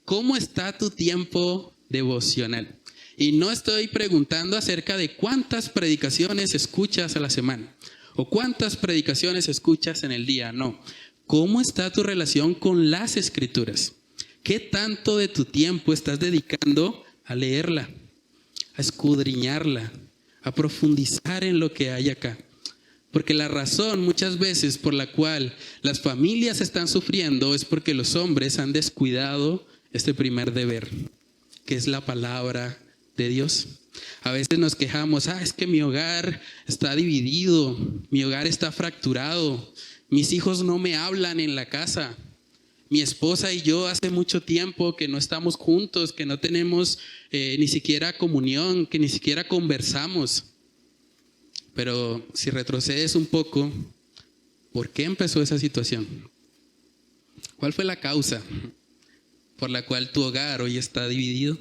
¿Cómo está tu tiempo devocional? Y no estoy preguntando acerca de cuántas predicaciones escuchas a la semana o cuántas predicaciones escuchas en el día, no. ¿Cómo está tu relación con las Escrituras? ¿Qué tanto de tu tiempo estás dedicando a leerla, a escudriñarla, a profundizar en lo que hay acá? Porque la razón muchas veces por la cual las familias están sufriendo es porque los hombres han descuidado este primer deber, que es la palabra de Dios. A veces nos quejamos, es que mi hogar está dividido, mi hogar está fracturado, mis hijos no me hablan en la casa, mi esposa y yo hace mucho tiempo que no estamos juntos, que no tenemos ni siquiera comunión, que ni siquiera conversamos. Pero si retrocedes un poco, ¿por qué empezó esa situación? ¿Cuál fue la causa por la cual tu hogar hoy está dividido?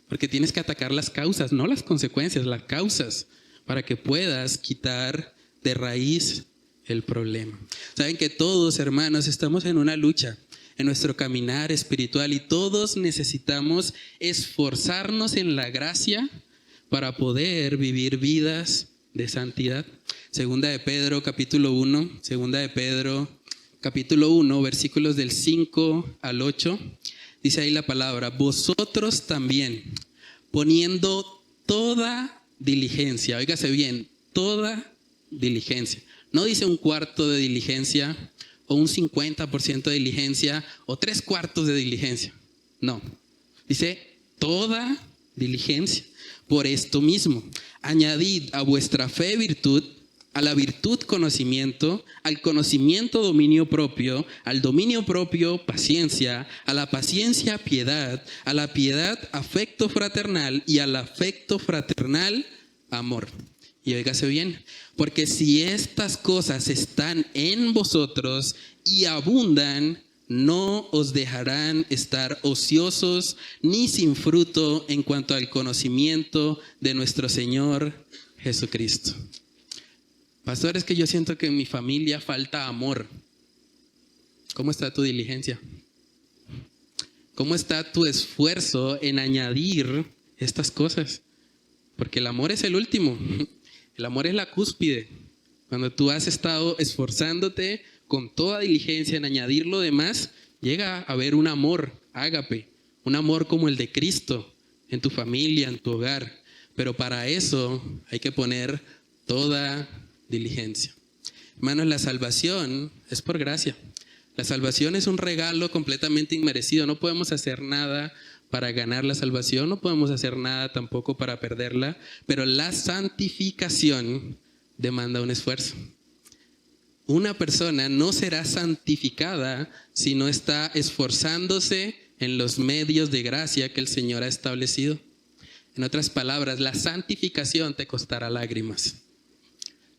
Porque tienes que atacar las causas, no las consecuencias, las causas, para que puedas quitar de raíz el problema. Saben que todos, hermanos, estamos en una lucha en nuestro caminar espiritual y todos necesitamos esforzarnos en la gracia para poder vivir vidas de santidad. Segunda de Pedro capítulo 1, versículos del 5 al 8. Dice ahí la palabra, vosotros también, poniendo toda diligencia, óigase bien, toda diligencia. No dice un cuarto de diligencia, o un 50% de diligencia, o 3/4 de diligencia. No, dice toda diligencia. Por esto mismo, añadid a vuestra fe virtud, a la virtud conocimiento, al conocimiento dominio propio, al dominio propio paciencia, a la paciencia piedad, a la piedad afecto fraternal y al afecto fraternal amor. Y óigase bien, porque si estas cosas están en vosotros y abundan, no os dejarán estar ociosos ni sin fruto en cuanto al conocimiento de nuestro Señor Jesucristo. Pastor, es que yo siento que en mi familia falta amor. ¿Cómo está tu diligencia? ¿Cómo está tu esfuerzo en añadir estas cosas? Porque el amor es el último. El amor es la cúspide. Cuando tú has estado esforzándote con toda diligencia en añadir lo demás, llega a haber un amor, ágape, un amor como el de Cristo en tu familia, en tu hogar. Pero para eso hay que poner toda diligencia. Hermanos, la salvación es por gracia. La salvación es un regalo completamente inmerecido. No podemos hacer nada para ganar la salvación, no podemos hacer nada tampoco para perderla, pero la santificación demanda un esfuerzo. Una persona no será santificada si no está esforzándose en los medios de gracia que el Señor ha establecido. En otras palabras, la santificación te costará lágrimas.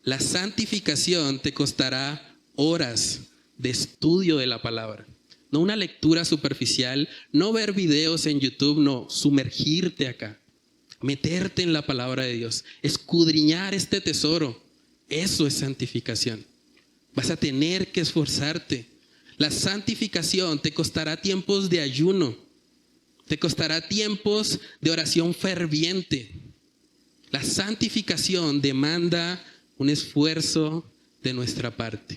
La santificación te costará horas de estudio de la palabra. No una lectura superficial, no ver videos en YouTube, no, sumergirte acá. Meterte en la palabra de Dios, escudriñar este tesoro. Eso es santificación. Vas a tener que esforzarte. La santificación te costará tiempos de ayuno. Te costará tiempos de oración ferviente. La santificación demanda un esfuerzo de nuestra parte.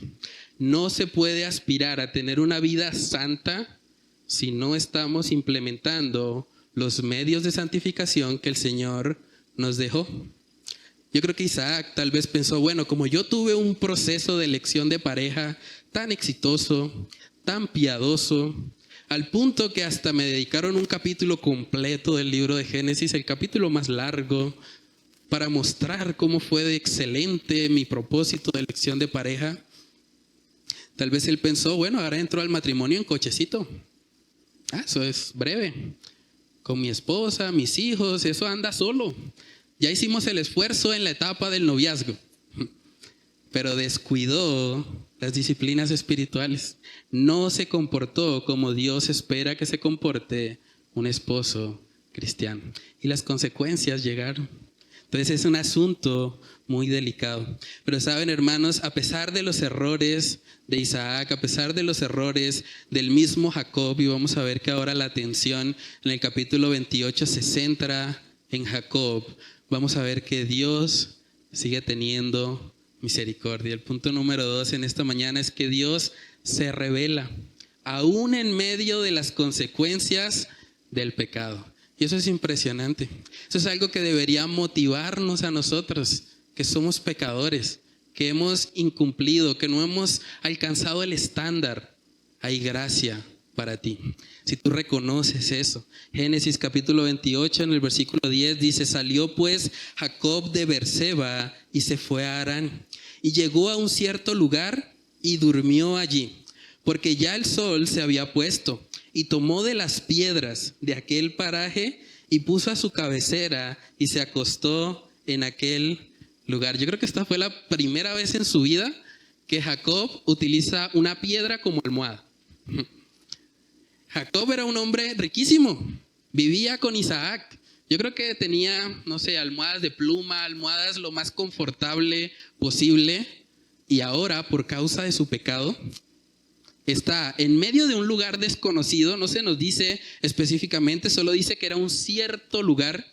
No se puede aspirar a tener una vida santa si no estamos implementando los medios de santificación que el Señor nos dejó. Yo creo que Isaac tal vez pensó, bueno, como yo tuve un proceso de elección de pareja tan exitoso, tan piadoso, al punto que hasta me dedicaron un capítulo completo del libro de Génesis, el capítulo más largo, para mostrar cómo fue de excelente mi propósito de elección de pareja. Tal vez él pensó, bueno, ahora entro al matrimonio en cochecito. Eso es breve. Con mi esposa, mis hijos, eso anda solo. Ya hicimos el esfuerzo en la etapa del noviazgo. Pero descuidó las disciplinas espirituales. No se comportó como Dios espera que se comporte un esposo cristiano. Y las consecuencias llegaron. Entonces es un asunto muy delicado. Pero saben, hermanos, a pesar de los errores de Isaac, a pesar de los errores del mismo Jacob, y vamos a ver que ahora la atención en el capítulo 28 se centra en Jacob, vamos a ver que Dios sigue teniendo misericordia. El punto número 2 en esta mañana es que Dios se revela, aún en medio de las consecuencias del pecado. Y eso es impresionante. Eso es algo que debería motivarnos a nosotros, que somos pecadores, que hemos incumplido, que no hemos alcanzado el estándar. Hay gracia para ti. Si tú reconoces eso. Génesis capítulo 28 en el versículo 10 dice, salió pues Jacob de Beerseba y se fue a Harán. Y llegó a un cierto lugar y durmió allí, porque ya el sol se había puesto. Y tomó de las piedras de aquel paraje y puso a su cabecera y se acostó en aquel lugar. Yo creo que esta fue la primera vez en su vida que Jacob utiliza una piedra como almohada. Jacob era un hombre riquísimo, vivía con Isaac. Yo creo que tenía, no sé, almohadas de pluma, almohadas lo más confortable posible. Y ahora, por causa de su pecado, está en medio de un lugar desconocido. No se nos dice específicamente, solo dice que era un cierto lugar.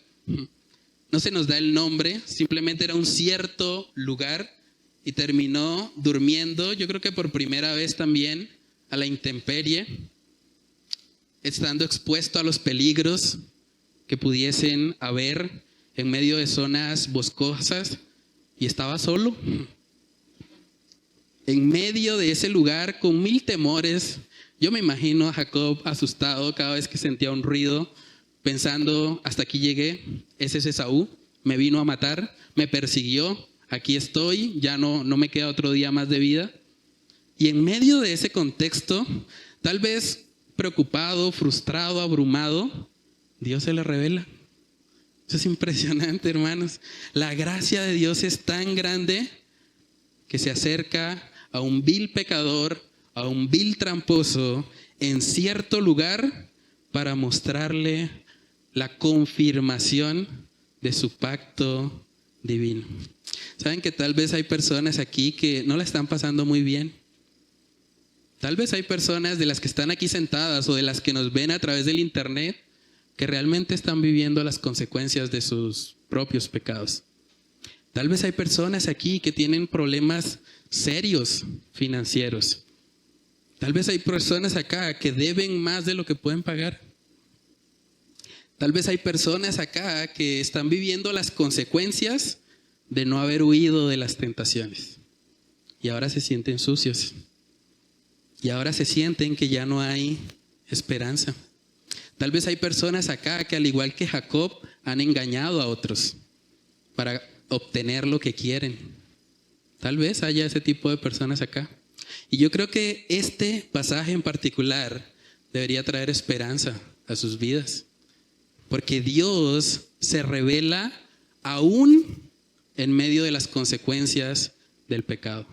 No se nos da el nombre, simplemente era un cierto lugar. Y terminó durmiendo, yo creo que por primera vez también, a la intemperie, estando expuesto a los peligros que pudiesen haber en medio de zonas boscosas, y estaba solo. En medio de ese lugar, con mil temores, yo me imagino a Jacob asustado cada vez que sentía un ruido, pensando, hasta aquí llegué, ese es Esaú, me vino a matar, me persiguió, aquí estoy, ya no me queda otro día más de vida. Y en medio de ese contexto, tal vez preocupado, frustrado, abrumado, Dios se le revela. Eso es impresionante, hermanos. La gracia de Dios es tan grande que se acerca a un vil pecador, a un vil tramposo, en cierto lugar para mostrarle la confirmación de su pacto divino. Saben que tal vez hay personas aquí que no la están pasando muy bien, Tal vez hay personas de las que están aquí sentadas o de las que nos ven a través del internet que realmente están viviendo las consecuencias de sus propios pecados. Tal vez hay personas aquí que tienen problemas serios financieros. Tal vez hay personas acá que deben más de lo que pueden pagar. Tal vez hay personas acá que están viviendo las consecuencias de no haber huido de las tentaciones. Y ahora se sienten sucios. Y ahora se sienten que ya no hay esperanza. Tal vez hay personas acá que, al igual que Jacob, han engañado a otros para obtener lo que quieren. Tal vez haya ese tipo de personas acá. Y yo creo que este pasaje en particular debería traer esperanza a sus vidas. Porque Dios se revela aún en medio de las consecuencias del pecado.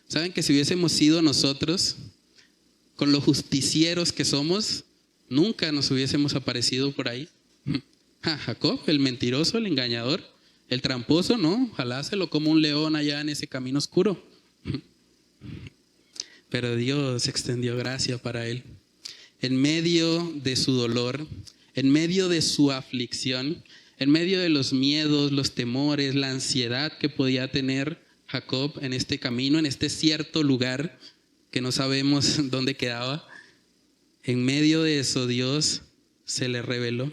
¿Saben que si hubiésemos sido nosotros, con lo justicieros que somos, nunca nos hubiésemos aparecido por ahí? Jacob, el mentiroso, el engañador, el tramposo, no, ojalá se lo coma un león allá en ese camino oscuro. Pero Dios extendió gracia para él. En medio de su dolor, en medio de su aflicción, en medio de los miedos, los temores, la ansiedad que podía tener Jacob en este camino, en este cierto lugar que no sabemos dónde quedaba, en medio de eso Dios se le reveló.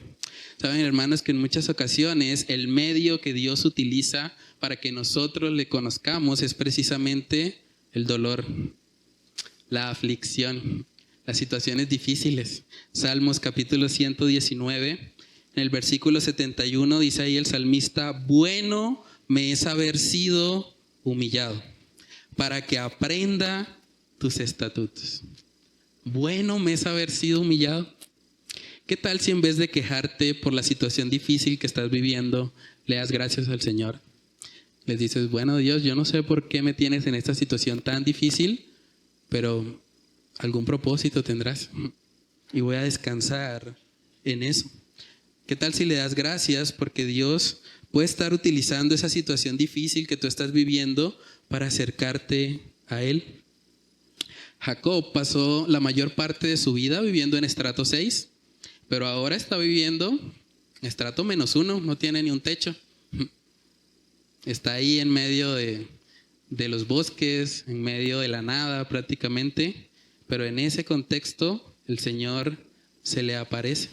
Saben, hermanos, que en muchas ocasiones el medio que Dios utiliza para que nosotros le conozcamos es precisamente el dolor, la aflicción, las situaciones difíciles. Salmos capítulo 119, en el versículo 71 dice ahí el salmista: bueno me es haber sido humillado, para que aprenda tus estatutos. Bueno me es haber sido humillado. ¿Qué tal si en vez de quejarte por la situación difícil que estás viviendo, le das gracias al Señor? Les dices: bueno, Dios, yo no sé por qué me tienes en esta situación tan difícil, pero algún propósito tendrás y voy a descansar en eso. ¿Qué tal si le das gracias porque Dios puede estar utilizando esa situación difícil que tú estás viviendo para acercarte a Él? Jacob pasó la mayor parte de su vida viviendo en estrato 6, pero ahora está viviendo en estrato -1, no tiene ni un techo. Está ahí en medio de los bosques, en medio de la nada prácticamente, pero en ese contexto el Señor se le aparece.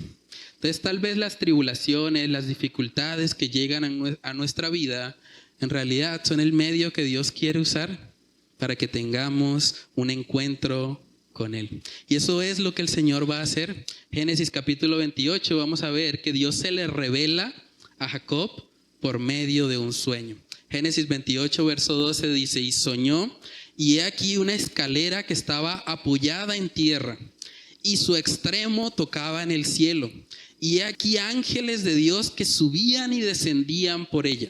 Entonces tal vez las tribulaciones, las dificultades que llegan a nuestra vida, en realidad son el medio que Dios quiere usar para que tengamos un encuentro con Él. Y eso es lo que el Señor va a hacer. Génesis capítulo 28, vamos a ver que Dios se le revela a Jacob por medio de un sueño. Génesis 28, verso 12 dice: y soñó, y he aquí una escalera que estaba apoyada en tierra, y su extremo tocaba en el cielo. Y he aquí ángeles de Dios que subían y descendían por ella.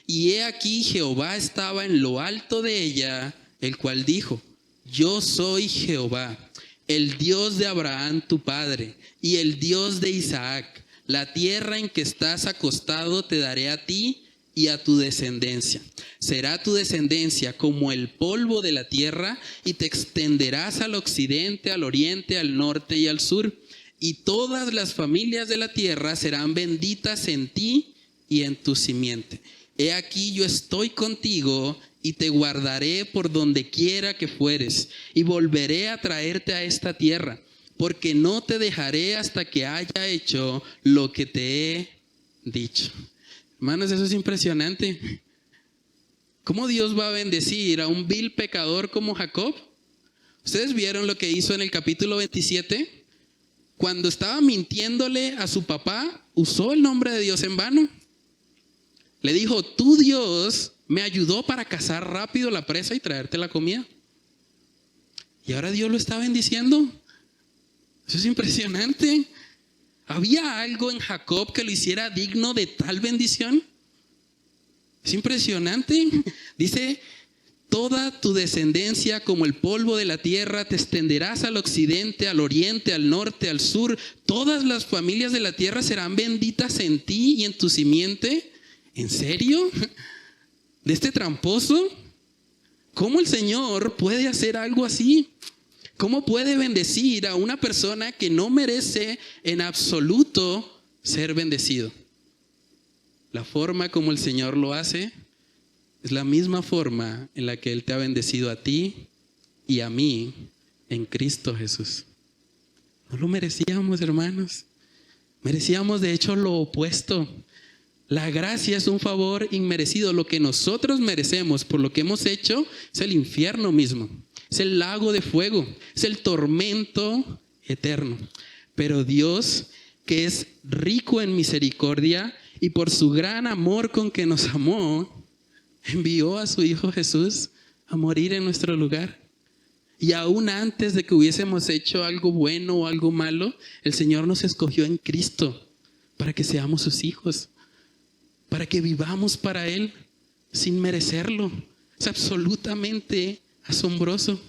Y he aquí Jehová estaba en lo alto de ella, el cual dijo: yo soy Jehová, el Dios de Abraham tu padre, y el Dios de Isaac. La tierra en que estás acostado te daré a ti y a tu descendencia. Será tu descendencia como el polvo de la tierra, y te extenderás al occidente, al oriente, al norte y al sur. Y todas las familias de la tierra serán benditas en ti y en tu simiente. He aquí yo estoy contigo y te guardaré por donde quiera que fueres, y volveré a traerte a esta tierra, porque no te dejaré hasta que haya hecho lo que te he dicho. Hermanos, eso es impresionante. ¿Cómo Dios va a bendecir a un vil pecador como Jacob? ¿Ustedes vieron lo que hizo en el capítulo 27? Cuando estaba mintiéndole a su papá, usó el nombre de Dios en vano. Le dijo: tu Dios me ayudó para cazar rápido la presa y traerte la comida. Y ahora Dios lo está bendiciendo. Eso es impresionante. ¿Había algo en Jacob que lo hiciera digno de tal bendición? Es impresionante. Dice: toda tu descendencia como el polvo de la tierra, te extenderás al occidente, al oriente, al norte, al sur. Todas las familias de la tierra serán benditas en ti y en tu simiente. ¿En serio? ¿De este tramposo? ¿Cómo el Señor puede hacer algo así? ¿Cómo puede bendecir a una persona que no merece en absoluto ser bendecido? La forma como el Señor lo hace es la misma forma en la que Él te ha bendecido a ti y a mí en Cristo Jesús. No lo merecíamos, hermanos. Merecíamos de hecho lo opuesto. La gracia es un favor inmerecido. Lo que nosotros merecemos por lo que hemos hecho es el infierno mismo. Es el lago de fuego. Es el tormento eterno. Pero Dios, que es rico en misericordia y por su gran amor con que nos amó, envió a su Hijo Jesús a morir en nuestro lugar. Y aún antes de que hubiésemos hecho algo bueno o algo malo, el Señor nos escogió en Cristo para que seamos sus hijos, para que vivamos para Él sin merecerlo. Es absolutamente asombroso.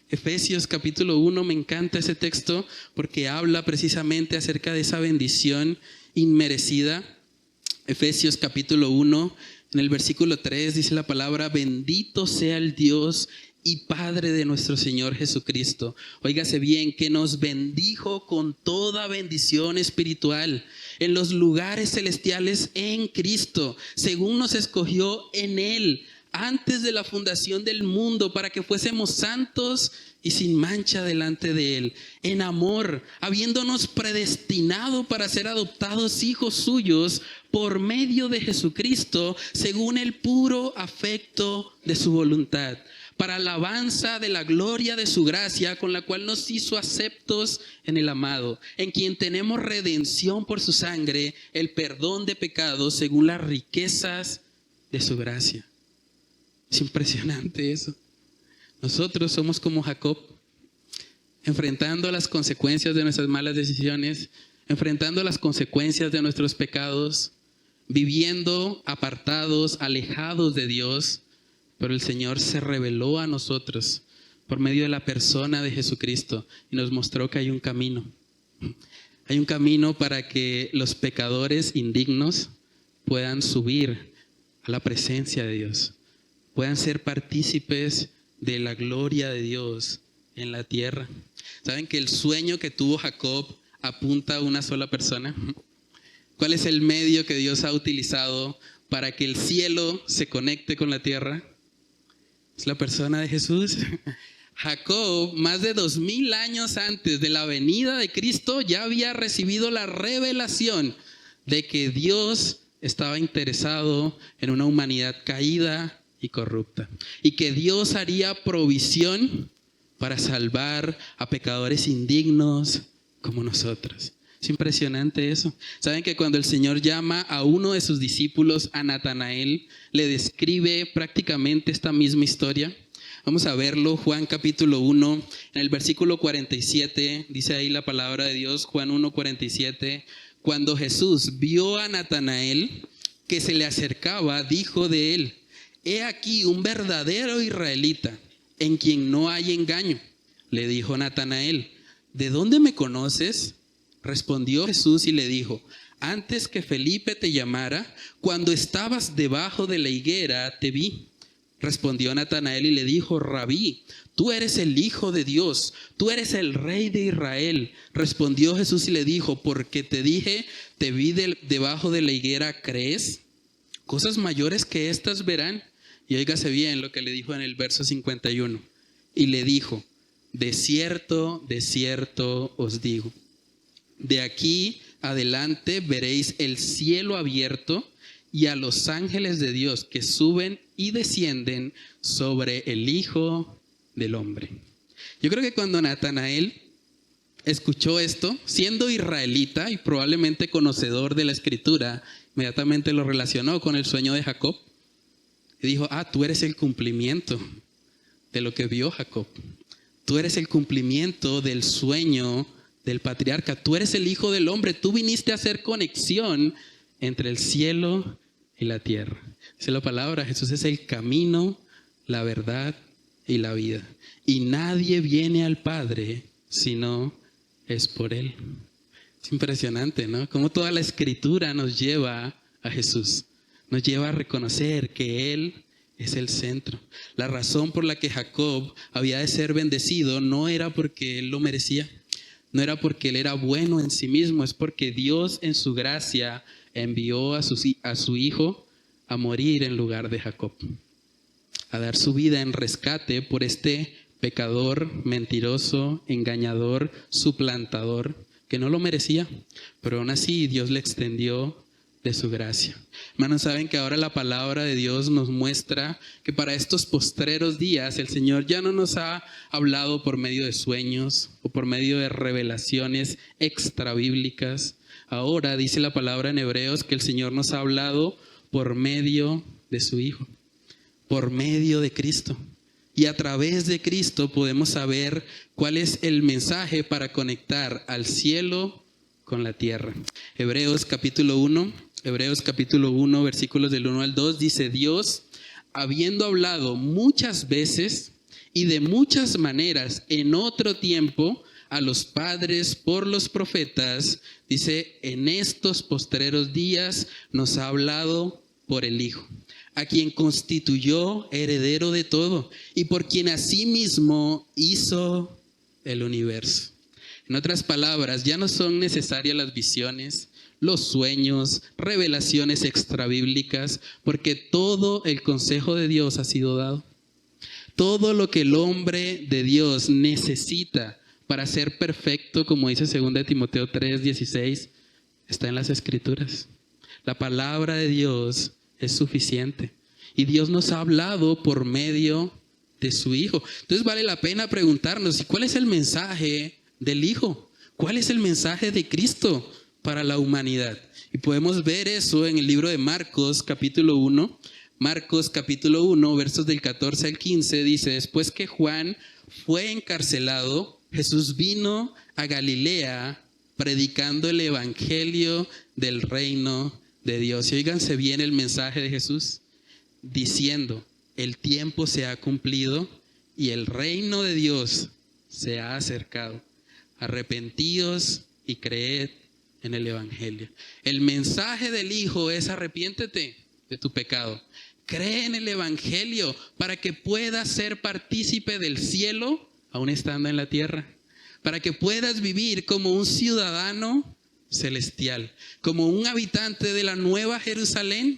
Efesios capítulo 1, me encanta ese texto porque habla precisamente acerca de esa bendición inmerecida. Efesios capítulo 1, en el versículo 3 dice la palabra: bendito sea el Dios y Padre de nuestro Señor Jesucristo. Óigase bien, que nos bendijo con toda bendición espiritual en los lugares celestiales en Cristo, según nos escogió en Él antes de la fundación del mundo, para que fuésemos santos y sin mancha delante de Él, en amor, habiéndonos predestinado para ser adoptados hijos suyos por medio de Jesucristo, según el puro afecto de su voluntad, para alabanza de la gloria de su gracia, con la cual nos hizo aceptos en el amado, en quien tenemos redención por su sangre, el perdón de pecados según las riquezas de su gracia. Es impresionante eso. Nosotros somos como Jacob, enfrentando las consecuencias de nuestras malas decisiones, enfrentando las consecuencias de nuestros pecados, viviendo apartados, alejados de Dios. Pero el Señor se reveló a nosotros por medio de la persona de Jesucristo y nos mostró que hay un camino. Hay un camino para que los pecadores indignos puedan subir a la presencia de Dios, puedan ser partícipes de la gloria de Dios en la tierra. ¿Saben que el sueño que tuvo Jacob apunta a una sola persona? ¿Cuál es el medio que Dios ha utilizado para que el cielo se conecte con la tierra? Es la persona de Jesús. Jacob, más de 2000 años antes de la venida de Cristo, ya había recibido la revelación de que Dios estaba interesado en una humanidad caída y corrupta, y que Dios haría provisión para salvar a pecadores indignos como nosotros. Es impresionante eso. ¿Saben que cuando el Señor llama a uno de sus discípulos, a Natanael, le describe prácticamente esta misma historia? Vamos a verlo, Juan capítulo 1, en el versículo 47, dice ahí la palabra de Dios, Juan 1, 47. Cuando Jesús vio a Natanael que se le acercaba, dijo de él: he aquí un verdadero israelita, en quien no hay engaño. Le dijo Natanael: ¿de dónde me conoces? Respondió Jesús y le dijo: antes que Felipe te llamara, cuando estabas debajo de la higuera, te vi. Respondió Natanael y le dijo: Rabí, tú eres el Hijo de Dios, tú eres el Rey de Israel. Respondió Jesús y le dijo: porque te dije, te vi debajo de la higuera, ¿crees? Cosas mayores que estas verán. Y óigase bien lo que le dijo en el verso 51. Y le dijo: de cierto os digo, de aquí adelante veréis el cielo abierto y a los ángeles de Dios que suben y descienden sobre el Hijo del Hombre. Yo creo que cuando Natanael escuchó esto, siendo israelita y probablemente conocedor de la Escritura, inmediatamente lo relacionó con el sueño de Jacob. Y dijo: tú eres el cumplimiento de lo que vio Jacob. Tú eres el cumplimiento del sueño del patriarca. Tú eres el Hijo del Hombre. Tú viniste a hacer conexión entre el cielo y la tierra. Dice la palabra: Jesús es el camino, la verdad y la vida. Y nadie viene al Padre si no es por Él. Es impresionante, ¿no? Cómo toda la Escritura nos lleva a Jesús. Nos lleva a reconocer que Él es el centro. La razón por la que Jacob había de ser bendecido no era porque él lo merecía, no era porque él era bueno en sí mismo, es porque Dios en su gracia envió a su hijo a morir en lugar de Jacob, a dar su vida en rescate por este pecador, mentiroso, engañador, suplantador, que no lo merecía, pero aún así Dios le extendió de su gracia. Hermanos, saben que ahora la palabra de Dios nos muestra que para estos postreros días el Señor ya no nos ha hablado por medio de sueños o por medio de revelaciones extrabíblicas. Ahora dice la palabra en Hebreos que el Señor nos ha hablado por medio de su Hijo, por medio de Cristo. Y a través de Cristo podemos saber cuál es el mensaje para conectar al cielo con la tierra. Hebreos capítulo 1, versículos del 1 al 2, dice: Dios, habiendo hablado muchas veces y de muchas maneras en otro tiempo a los padres por los profetas, dice, en estos postreros días nos ha hablado por el Hijo, a quien constituyó heredero de todo y por quien asimismo hizo el universo. En otras palabras, ya no son necesarias las visiones, los sueños, revelaciones extrabíblicas, porque todo el consejo de Dios ha sido dado. Todo lo que el hombre de Dios necesita para ser perfecto, como dice 2 Timoteo 3:16, está en las Escrituras. La palabra de Dios es suficiente. Y Dios nos ha hablado por medio de su Hijo. Entonces vale la pena preguntarnos, ¿y cuál es el mensaje del Hijo? ¿Cuál es el mensaje de Cristo para la humanidad? Y podemos ver eso en el libro de Marcos capítulo 1. Marcos capítulo 1, versos del 14 al 15, dice: después que Juan fue encarcelado, Jesús vino a Galilea predicando el evangelio del reino de Dios. Y óiganse bien el mensaje de Jesús, diciendo: el tiempo se ha cumplido y el reino de Dios se ha acercado. Arrepentíos y creed en el evangelio. El mensaje del Hijo es: arrepiéntete de tu pecado. Cree en el evangelio para que puedas ser partícipe del cielo aún estando en la tierra. Para que puedas vivir como un ciudadano celestial, como un habitante de la nueva Jerusalén,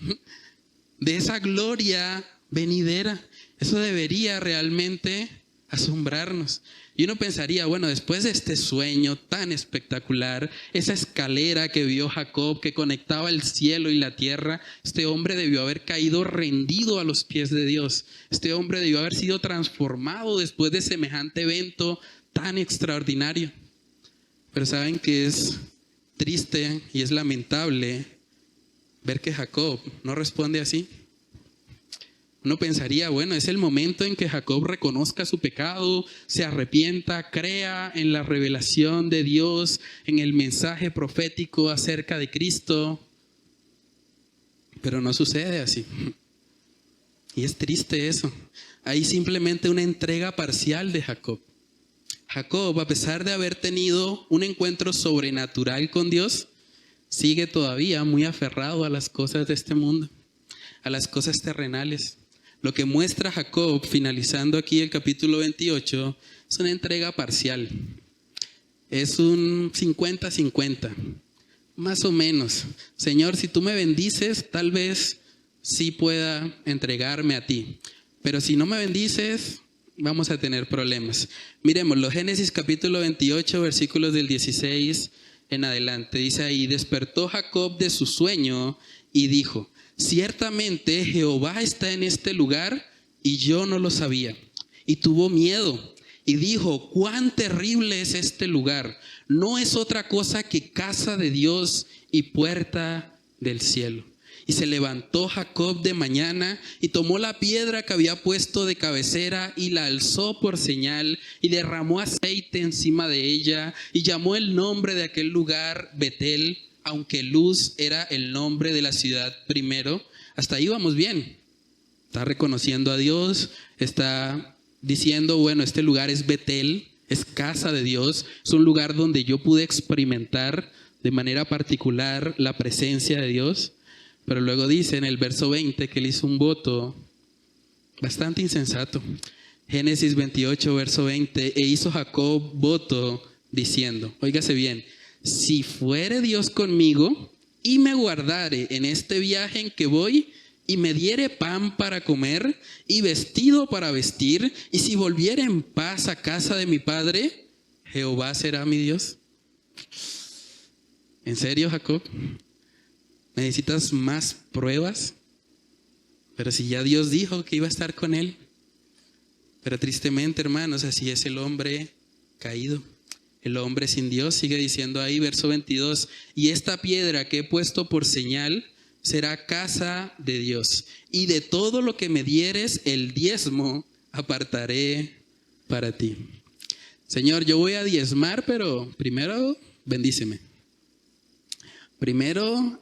de esa gloria venidera. Eso debería realmente asombrarnos. Y uno pensaría, bueno, después de este sueño tan espectacular, esa escalera que vio Jacob que conectaba el cielo y la tierra, este hombre debió haber caído rendido a los pies de Dios. Este hombre debió haber sido transformado después de semejante evento tan extraordinario. Pero saben que es triste y es lamentable ver que Jacob no responde así. Uno pensaría, bueno, es el momento en que Jacob reconozca su pecado, se arrepienta, crea en la revelación de Dios, en el mensaje profético acerca de Cristo. Pero no sucede así. Y es triste eso. Hay simplemente una entrega parcial de Jacob. Jacob, a pesar de haber tenido un encuentro sobrenatural con Dios, sigue todavía muy aferrado a las cosas de este mundo, a las cosas terrenales. Lo que muestra Jacob, finalizando aquí el capítulo 28, es una entrega parcial. Es un 50-50, más o menos. Señor, si tú me bendices, tal vez sí pueda entregarme a ti. Pero si no me bendices, vamos a tener problemas. Miremoslo, Génesis capítulo 28, versículos del 16 en adelante. Dice ahí: despertó Jacob de su sueño y dijo: ciertamente Jehová está en este lugar y yo no lo sabía. Y tuvo miedo y dijo: cuán terrible es este lugar. No es otra cosa que casa de Dios y puerta del cielo. Y se levantó Jacob de mañana y tomó la piedra que había puesto de cabecera y la alzó por señal y derramó aceite encima de ella y llamó el nombre de aquel lugar Betel, aunque Luz era el nombre de la ciudad primero. Hasta ahí vamos bien. Está reconociendo a Dios, está diciendo, bueno, este lugar es Betel, es casa de Dios, es un lugar donde yo pude experimentar de manera particular la presencia de Dios. Pero luego dice en el verso 20 que él hizo un voto bastante insensato. Génesis 28, verso 20, e hizo Jacob voto diciendo, óigase bien, si fuere Dios conmigo y me guardare en este viaje en que voy y me diere pan para comer y vestido para vestir, y si volviere en paz a casa de mi padre, Jehová será mi Dios. ¿En serio, Jacob? ¿Necesitas más pruebas? Pero si ya Dios dijo que iba a estar con él. Pero tristemente, hermanos, así es el hombre caído. El hombre sin Dios, sigue diciendo ahí, verso 22, y esta piedra que he puesto por señal será casa de Dios, y de todo lo que me dieres el diezmo apartaré para ti. Señor, yo voy a diezmar, pero primero bendíceme. Primero,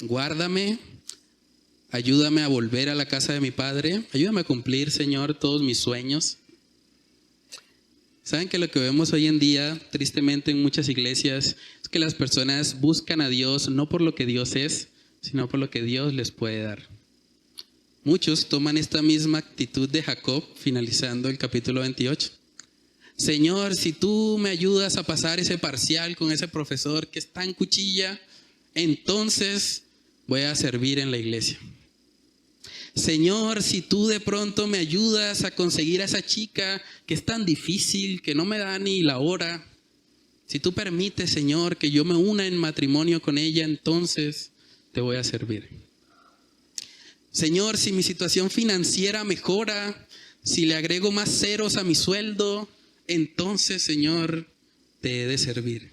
guárdame, ayúdame a volver a la casa de mi padre, ayúdame a cumplir, Señor, todos mis sueños. ¿Saben que lo que vemos hoy en día, tristemente en muchas iglesias, es que las personas buscan a Dios no por lo que Dios es, sino por lo que Dios les puede dar? Muchos toman esta misma actitud de Jacob, finalizando el capítulo 28. Señor, si tú me ayudas a pasar ese parcial con ese profesor que está en cuchilla, entonces voy a servir en la iglesia. Señor, si tú de pronto me ayudas a conseguir a esa chica que es tan difícil, que no me da ni la hora, si tú permites, Señor, que yo me una en matrimonio con ella, entonces te voy a servir. Señor, si mi situación financiera mejora, si le agrego más ceros a mi sueldo, entonces, Señor, te he de servir.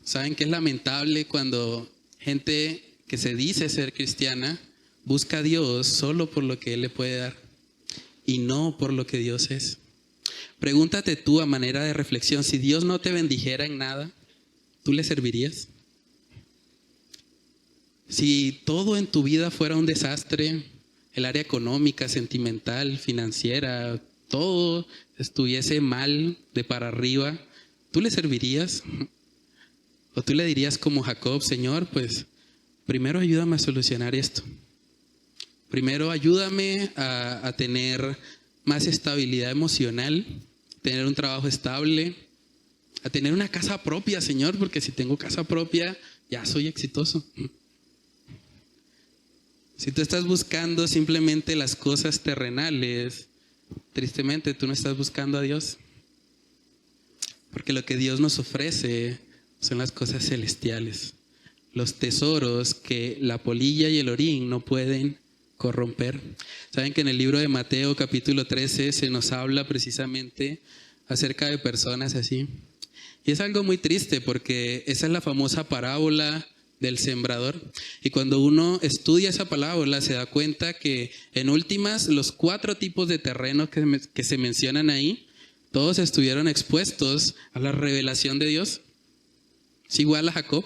¿Saben que es lamentable cuando gente que se dice ser cristiana busca a Dios solo por lo que Él le puede dar y no por lo que Dios es? Pregúntate tú a manera de reflexión, si Dios no te bendijera en nada, ¿tú le servirías? Si todo en tu vida fuera un desastre, el área económica, sentimental, financiera, todo estuviese mal de para arriba, ¿tú le servirías? ¿O tú le dirías como Jacob, Señor, pues primero ayúdame a solucionar esto? Primero ayúdame a tener más estabilidad emocional, tener un trabajo estable, a tener una casa propia, Señor, porque si tengo casa propia ya soy exitoso. Si tú estás buscando simplemente las cosas terrenales, tristemente tú no estás buscando a Dios. Porque lo que Dios nos ofrece son las cosas celestiales, los tesoros que la polilla y el orín no pueden corromper. Saben que en el libro de Mateo capítulo 13 se nos habla precisamente acerca de personas así. Y es algo muy triste porque esa es la famosa parábola del sembrador. Y cuando uno estudia esa parábola se da cuenta que en últimas los 4 tipos de terrenos que se mencionan ahí, todos estuvieron expuestos a la revelación de Dios. Es igual a Jacob,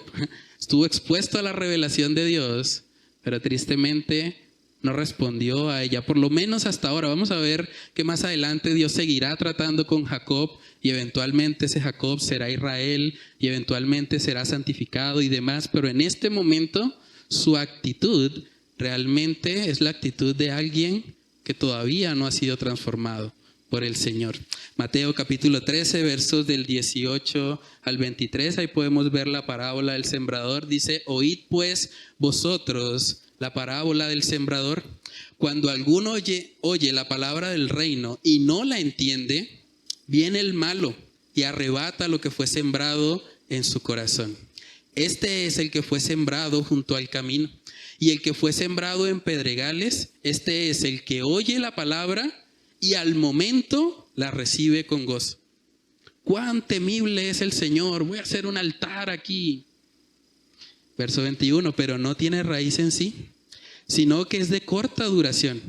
estuvo expuesto a la revelación de Dios, pero tristemente no respondió a ella, por lo menos hasta ahora. Vamos a ver que más adelante Dios seguirá tratando con Jacob y eventualmente ese Jacob será Israel y eventualmente será santificado y demás, pero en este momento su actitud realmente es la actitud de alguien que todavía no ha sido transformado por el Señor. Mateo capítulo 13, versos del 18 al 23, ahí podemos ver la parábola del sembrador. Dice, oíd pues vosotros la parábola del sembrador. Cuando alguno oye la palabra del reino y no la entiende, viene el malo y arrebata lo que fue sembrado en su corazón. Este es el que fue sembrado junto al camino. Y el que fue sembrado en pedregales, este es el que oye la palabra y al momento la recibe con gozo. ¡Cuán temible es el Señor! Voy a hacer un altar aquí. Verso 21, pero no tiene raíz en sí, sino que es de corta duración,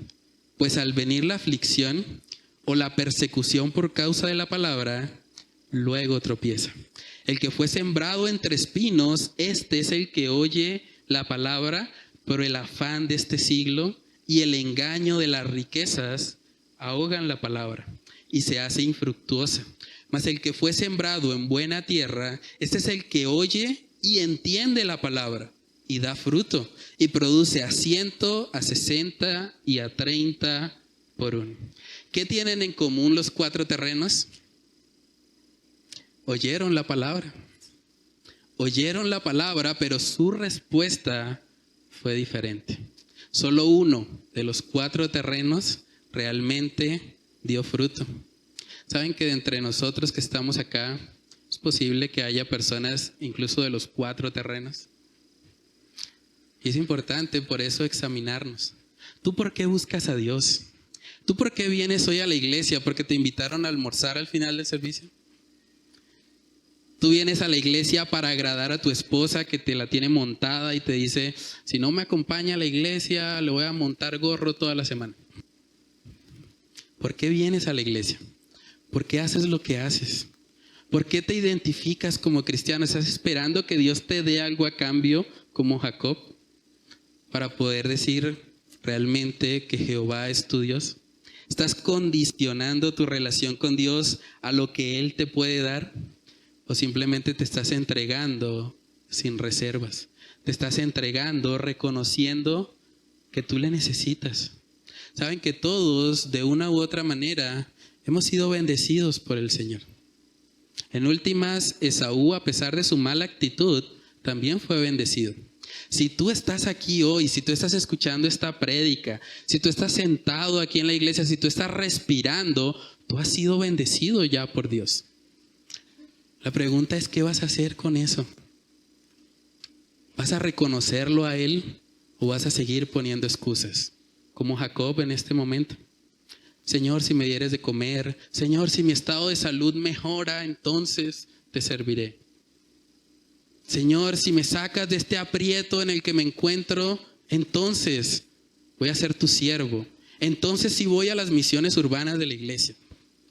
pues al venir la aflicción o la persecución por causa de la palabra, luego tropieza. El que fue sembrado entre espinos, este es el que oye la palabra, pero el afán de este siglo y el engaño de las riquezas ahogan la palabra y se hace infructuosa. Mas el que fue sembrado en buena tierra, este es el que oye y entiende la palabra y da fruto, y produce a 100, a 60 y a 30 por uno. ¿Qué tienen en común los 4 terrenos? Oyeron la palabra. Oyeron la palabra, pero su respuesta fue diferente. Solo uno de los 4 terrenos realmente dio fruto. ¿Saben que de entre nosotros que estamos acá, es posible que haya personas incluso de los 4 terrenos? Y es importante por eso examinarnos. ¿Tú por qué buscas a Dios? ¿Tú por qué vienes hoy a la iglesia? ¿Porque te invitaron a almorzar al final del servicio? ¿Tú vienes a la iglesia para agradar a tu esposa que te la tiene montada y te dice, si no me acompaña a la iglesia, le voy a montar gorro toda la semana? ¿Por qué vienes a la iglesia? ¿Por qué haces lo que haces? ¿Por qué te identificas como cristiano? ¿Estás esperando que Dios te dé algo a cambio como Jacob para poder decir realmente que Jehová es tu Dios? ¿Estás condicionando tu relación con Dios a lo que Él te puede dar? ¿O simplemente te estás entregando sin reservas? Te estás entregando reconociendo que tú le necesitas. Saben que todos, de una u otra manera, hemos sido bendecidos por el Señor. En últimas, Esaú, a pesar de su mala actitud, también fue bendecido. Si tú estás aquí hoy, si tú estás escuchando esta prédica, si tú estás sentado aquí en la iglesia, si tú estás respirando, tú has sido bendecido ya por Dios. La pregunta es, ¿qué vas a hacer con eso? ¿Vas a reconocerlo a Él o vas a seguir poniendo excusas? Como Jacob en este momento. Señor, si me dieres de comer, Señor, si mi estado de salud mejora, entonces te serviré. Señor, si me sacas de este aprieto en el que me encuentro, entonces voy a ser tu siervo. Entonces sí voy a las misiones urbanas de la iglesia,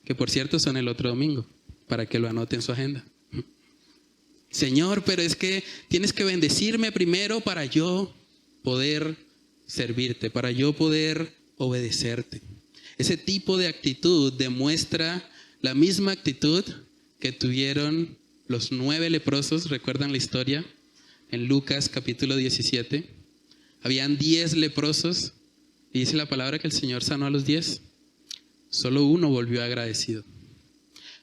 que por cierto son el otro domingo, para que lo anote en su agenda. Señor, pero es que tienes que bendecirme primero para yo poder servirte, para yo poder obedecerte. Ese tipo de actitud demuestra la misma actitud que tuvieron los 9 leprosos. ¿Recuerdan la historia? En Lucas capítulo 17. Habían 10 leprosos y dice la palabra que el Señor sanó a los 10. Solo uno volvió agradecido.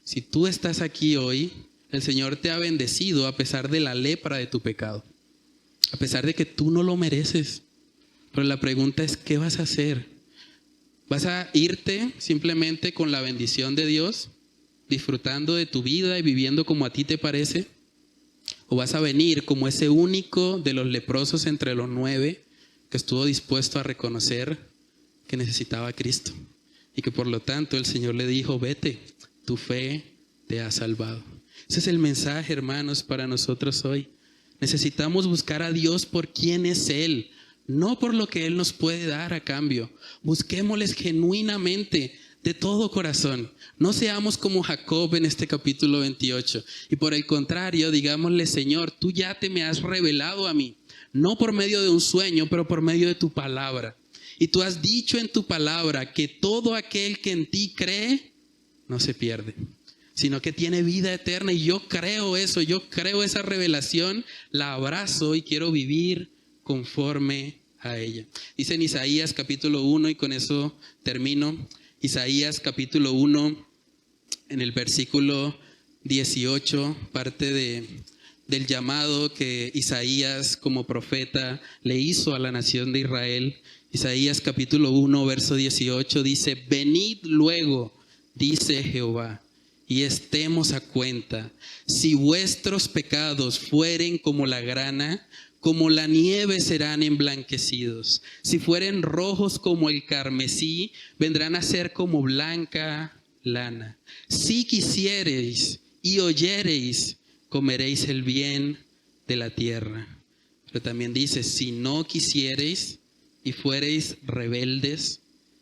Si tú estás aquí hoy, el Señor te ha bendecido a pesar de la lepra de tu pecado. A pesar de que tú no lo mereces. Pero la pregunta es, ¿qué vas a hacer? ¿Vas a irte simplemente con la bendición de Dios, disfrutando de tu vida y viviendo como a ti te parece? ¿O vas a venir como ese único de los leprosos entre los 9 que estuvo dispuesto a reconocer que necesitaba a Cristo? Y que por lo tanto el Señor le dijo, vete, tu fe te ha salvado. Ese es el mensaje, hermanos, para nosotros hoy. Necesitamos buscar a Dios por quién es Él, no por lo que Él nos puede dar a cambio. Busquémosles genuinamente, de todo corazón. No seamos como Jacob en este capítulo 28. Y por el contrario, digámosle, Señor, tú ya te me has revelado a mí. No por medio de un sueño, pero por medio de tu palabra. Y tú has dicho en tu palabra que todo aquel que en ti cree, no se pierde, sino que tiene vida eterna. Y yo creo eso, yo creo esa revelación, la abrazo y quiero vivir conforme a ella. Dice en Isaías capítulo 1, y con eso termino. Isaías capítulo 1, en el versículo 18, parte del llamado que Isaías como profeta le hizo a la nación de Israel. Isaías capítulo 1, verso 18 dice, venid luego, dice Jehová, y estemos a cuenta. Si vuestros pecados fueren como la grana, como la nieve serán emblanquecidos. Si fueren rojos como el carmesí, vendrán a ser como blanca lana. Si quisiereis y oyereis, comeréis el bien de la tierra. Pero también dice, si no quisiereis y fuereis rebeldes,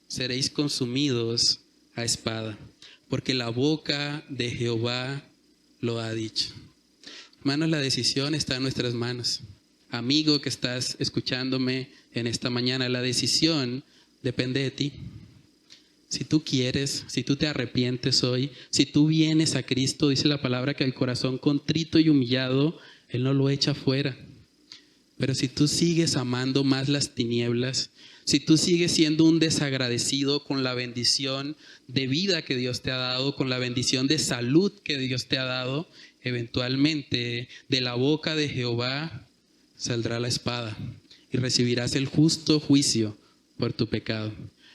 seréis consumidos a espada, porque la boca de Jehová lo ha dicho. Hermanos, la decisión está en nuestras manos. Amigo que estás escuchándome en esta mañana, la decisión depende de ti. Si tú quieres, si tú te arrepientes hoy, si tú vienes a Cristo, dice la palabra que el corazón contrito y humillado, Él no lo echa fuera. Pero si tú sigues amando más las tinieblas, si tú sigues siendo un desagradecido con la bendición de vida que Dios te ha dado, con la bendición de salud que Dios te ha dado, eventualmente de la boca de Jehová saldrá la espada y recibirás el justo juicio por tu pecado.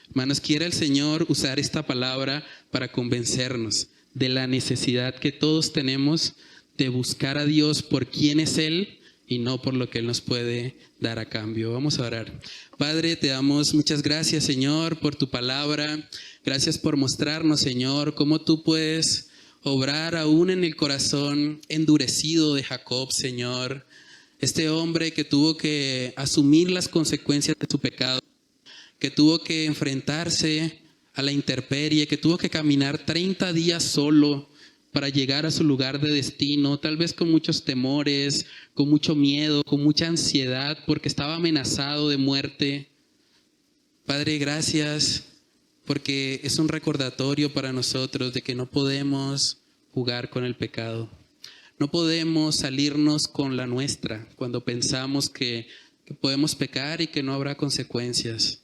Hermanos, quiere el Señor usar esta palabra para convencernos de la necesidad que todos tenemos de buscar a Dios por quién es Él y no por lo que Él nos puede dar a cambio. Vamos a orar. Padre, te damos muchas gracias, Señor, por tu palabra. Gracias por mostrarnos, Señor, cómo tú puedes obrar aún en el corazón endurecido de Jacob, Señor. Este hombre que tuvo que asumir las consecuencias de su pecado, que tuvo que enfrentarse a la intemperie, que tuvo que caminar 30 días solo para llegar a su lugar de destino, tal vez con muchos temores, con mucho miedo, con mucha ansiedad, porque estaba amenazado de muerte. Padre, gracias, porque es un recordatorio para nosotros de que no podemos jugar con el pecado. No podemos salirnos con la nuestra cuando pensamos que podemos pecar y que no habrá consecuencias.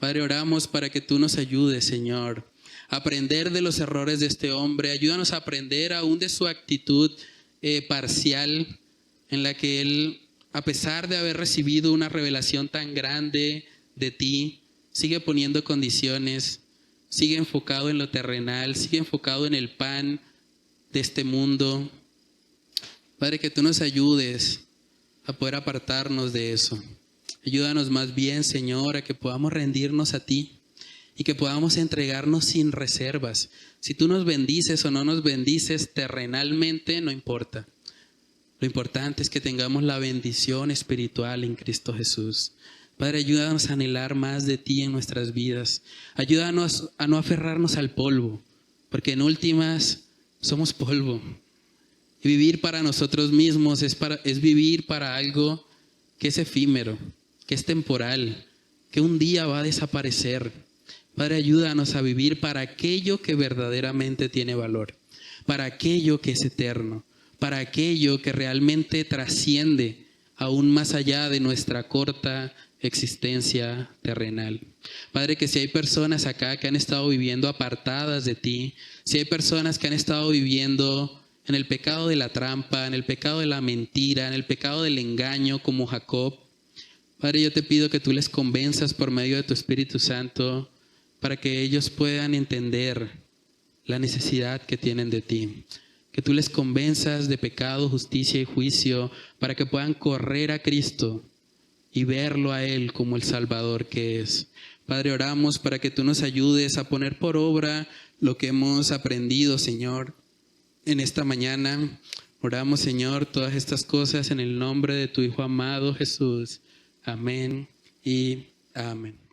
Padre, oramos para que tú nos ayudes, Señor, a aprender de los errores de este hombre. Ayúdanos a aprender aún de su actitud parcial, en la que él, a pesar de haber recibido una revelación tan grande de ti, sigue poniendo condiciones, sigue enfocado en lo terrenal, sigue enfocado en el pan de este mundo. Padre, que tú nos ayudes a poder apartarnos de eso. Ayúdanos más bien, Señor, a que podamos rendirnos a ti y que podamos entregarnos sin reservas. Si tú nos bendices o no nos bendices terrenalmente, no importa. Lo importante es que tengamos la bendición espiritual en Cristo Jesús. Padre, ayúdanos a anhelar más de ti en nuestras vidas. Ayúdanos a no aferrarnos al polvo, porque en últimas somos polvo. Y vivir para nosotros mismos es vivir para algo que es efímero, que es temporal, que un día va a desaparecer. Padre, ayúdanos a vivir para aquello que verdaderamente tiene valor, para aquello que es eterno, para aquello que realmente trasciende aún más allá de nuestra corta existencia terrenal. Padre, que si hay personas acá que han estado viviendo apartadas de ti, si hay personas que han estado viviendo en el pecado de la trampa, en el pecado de la mentira, en el pecado del engaño como Jacob, Padre, yo te pido que tú les convenzas por medio de tu Espíritu Santo para que ellos puedan entender la necesidad que tienen de ti. Que tú les convenzas de pecado, justicia y juicio para que puedan correr a Cristo y verlo a Él como el Salvador que es. Padre, oramos para que tú nos ayudes a poner por obra lo que hemos aprendido, Señor, en esta mañana. Oramos, Señor, todas estas cosas en el nombre de tu Hijo amado Jesús. Amén y amén.